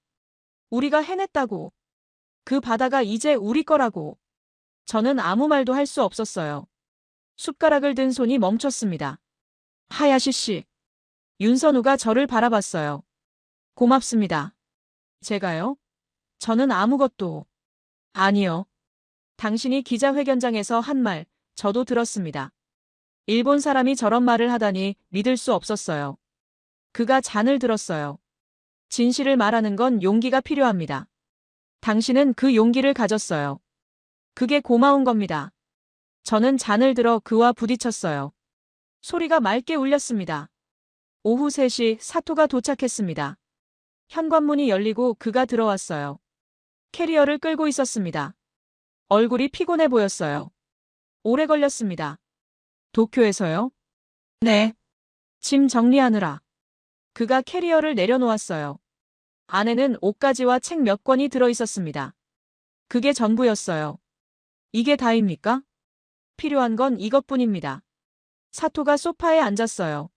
우리가 해냈다고. 그 바다가 이제 우리 거라고. 저는 아무 말도 할 수 없었어요. 숟가락을 든 손이 멈췄습니다. 하야시 씨. 윤선우가 저를 바라봤어요. 고맙습니다. 제가요? 저는 아무것도. 아니요. 당신이 기자회견장에서 한 말, 저도 들었습니다. 일본 사람이 저런 말을 하다니 믿을 수 없었어요. 그가 잔을 들었어요. 진실을 말하는 건 용기가 필요합니다. 당신은 그 용기를 가졌어요. 그게 고마운 겁니다. 저는 잔을 들어 그와 부딪혔어요. 소리가 맑게 울렸습니다. 오후 3시 사토가 도착했습니다. 현관문이 열리고 그가 들어왔어요. 캐리어를 끌고 있었습니다. 얼굴이 피곤해 보였어요. 오래 걸렸습니다. 도쿄에서요? 네. 짐 정리하느라. 그가 캐리어를 내려놓았어요. 안에는 옷가지와 책 몇 권이 들어 있었습니다. 그게 전부였어요. 이게 다입니까? 필요한 건 이것뿐입니다. 사토가 소파에 앉았어요.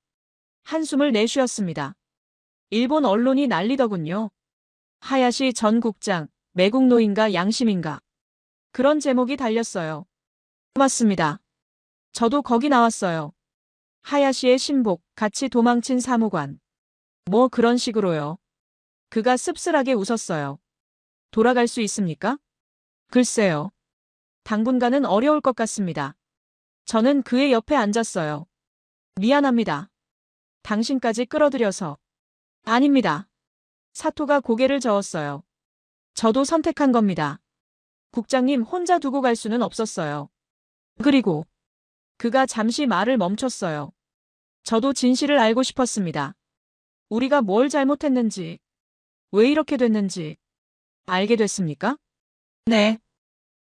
한숨을 내쉬었습니다. 일본 언론이 난리더군요. 하야시 전 국장, 매국노인가 양심인가. 그런 제목이 달렸어요. 맞습니다. 저도 거기 나왔어요. 하야시의 신복, 같이 도망친 사무관. 뭐 그런 식으로요. 그가 씁쓸하게 웃었어요. 돌아갈 수 있습니까? 글쎄요. 당분간은 어려울 것 같습니다. 저는 그의 옆에 앉았어요. 미안합니다. 당신까지 끌어들여서. 아닙니다. 사토가 고개를 저었어요. 저도 선택한 겁니다. 국장님 혼자 두고 갈 수는 없었어요. 그리고 그가 잠시 말을 멈췄어요. 저도 진실을 알고 싶었습니다. 우리가 뭘 잘못했는지, 왜 이렇게 됐는지 알게 됐습니까? 네.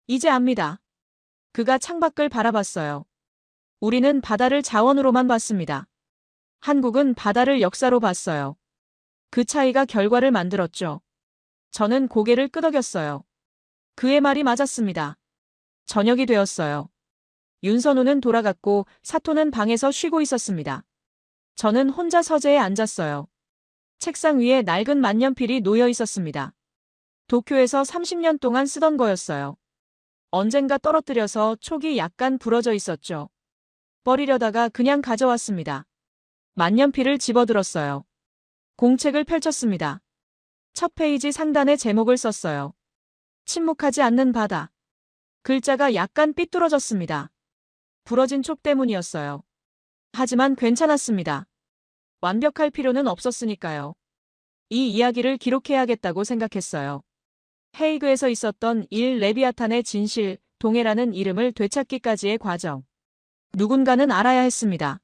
이제 압니다. 그가 창밖을 바라봤어요. 우리는 바다를 자원으로만 봤습니다. 한국은 바다를 역사로 봤어요. 그 차이가 결과를 만들었죠. 저는 고개를 끄덕였어요. 그의 말이 맞았습니다. 저녁이 되었어요. 윤선우는 돌아갔고 사토는 방에서 쉬고 있었습니다. 저는 혼자 서재에 앉았어요. 책상 위에 낡은 만년필이 놓여 있었습니다. 도쿄에서 30년 동안 쓰던 거였어요. 언젠가 떨어뜨려서 촉이 약간 부러져 있었죠. 버리려다가 그냥 가져왔습니다. 만년필을 집어들었어요. 공책을 펼쳤습니다. 첫 페이지 상단에 제목을 썼어요. 침묵하지 않는 바다. 글자가 약간 삐뚤어졌습니다. 부러진 촉 때문이었어요. 하지만 괜찮았습니다. 완벽할 필요는 없었으니까요. 이 이야기를 기록해야겠다고 생각했어요. 헤이그에서 있었던 일 레비아탄의 진실, 동해라는 이름을 되찾기까지의 과정. 누군가는 알아야 했습니다.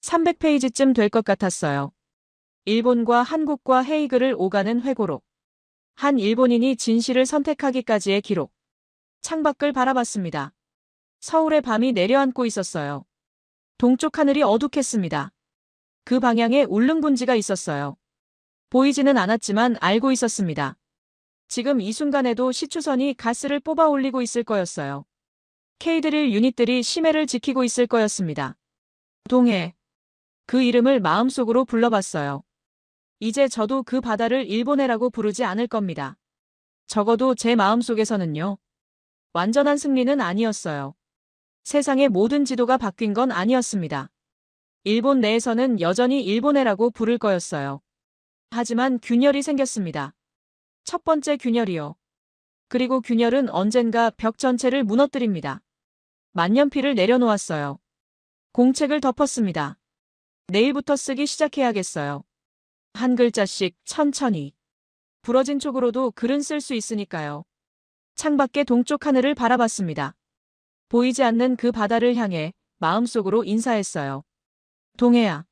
300페이지쯤 될 것 같았어요. 일본과 한국과 헤이그를 오가는 회고록. 한 일본인이 진실을 선택하기까지의 기록. 창밖을 바라봤습니다. 서울의 밤이 내려앉고 있었어요. 동쪽 하늘이 어둑했습니다. 그 방향에 울릉분지가 있었어요. 보이지는 않았지만 알고 있었습니다. 지금 이 순간에도 시추선이 가스를 뽑아 올리고 있을 거였어요. K드릴 유닛들이 심해를 지키고 있을 거였습니다. 동해. 그 이름을 마음속으로 불러봤어요. 이제 저도 그 바다를 일본해라고 부르지 않을 겁니다. 적어도 제 마음속에서는요. 완전한 승리는 아니었어요. 세상의 모든 지도가 바뀐 건 아니었습니다. 일본 내에서는 여전히 일본해라고 부를 거였어요. 하지만 균열이 생겼습니다. 첫 번째 균열이요. 그리고 균열은 언젠가 벽 전체를 무너뜨립니다. 만년필을 내려놓았어요. 공책을 덮었습니다. 내일부터 쓰기 시작해야겠어요. 한 글자씩 천천히. 부러진 촉으로도 글은 쓸 수 있으니까요. 창밖의 동쪽 하늘을 바라봤습니다. 보이지 않는 그 바다를 향해 마음속으로 인사했어요. 동해야,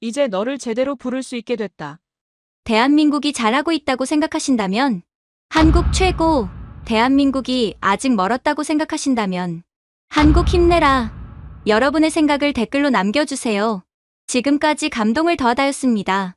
이제 너를 제대로 부를 수 있게 됐다. 대한민국이 잘하고 있다고 생각하신다면, 한국 최고, 대한민국이 아직 멀었다고 생각하신다면, 한국 힘내라. 여러분의 생각을 댓글로 남겨주세요. 지금까지 감동을 더하다였습니다.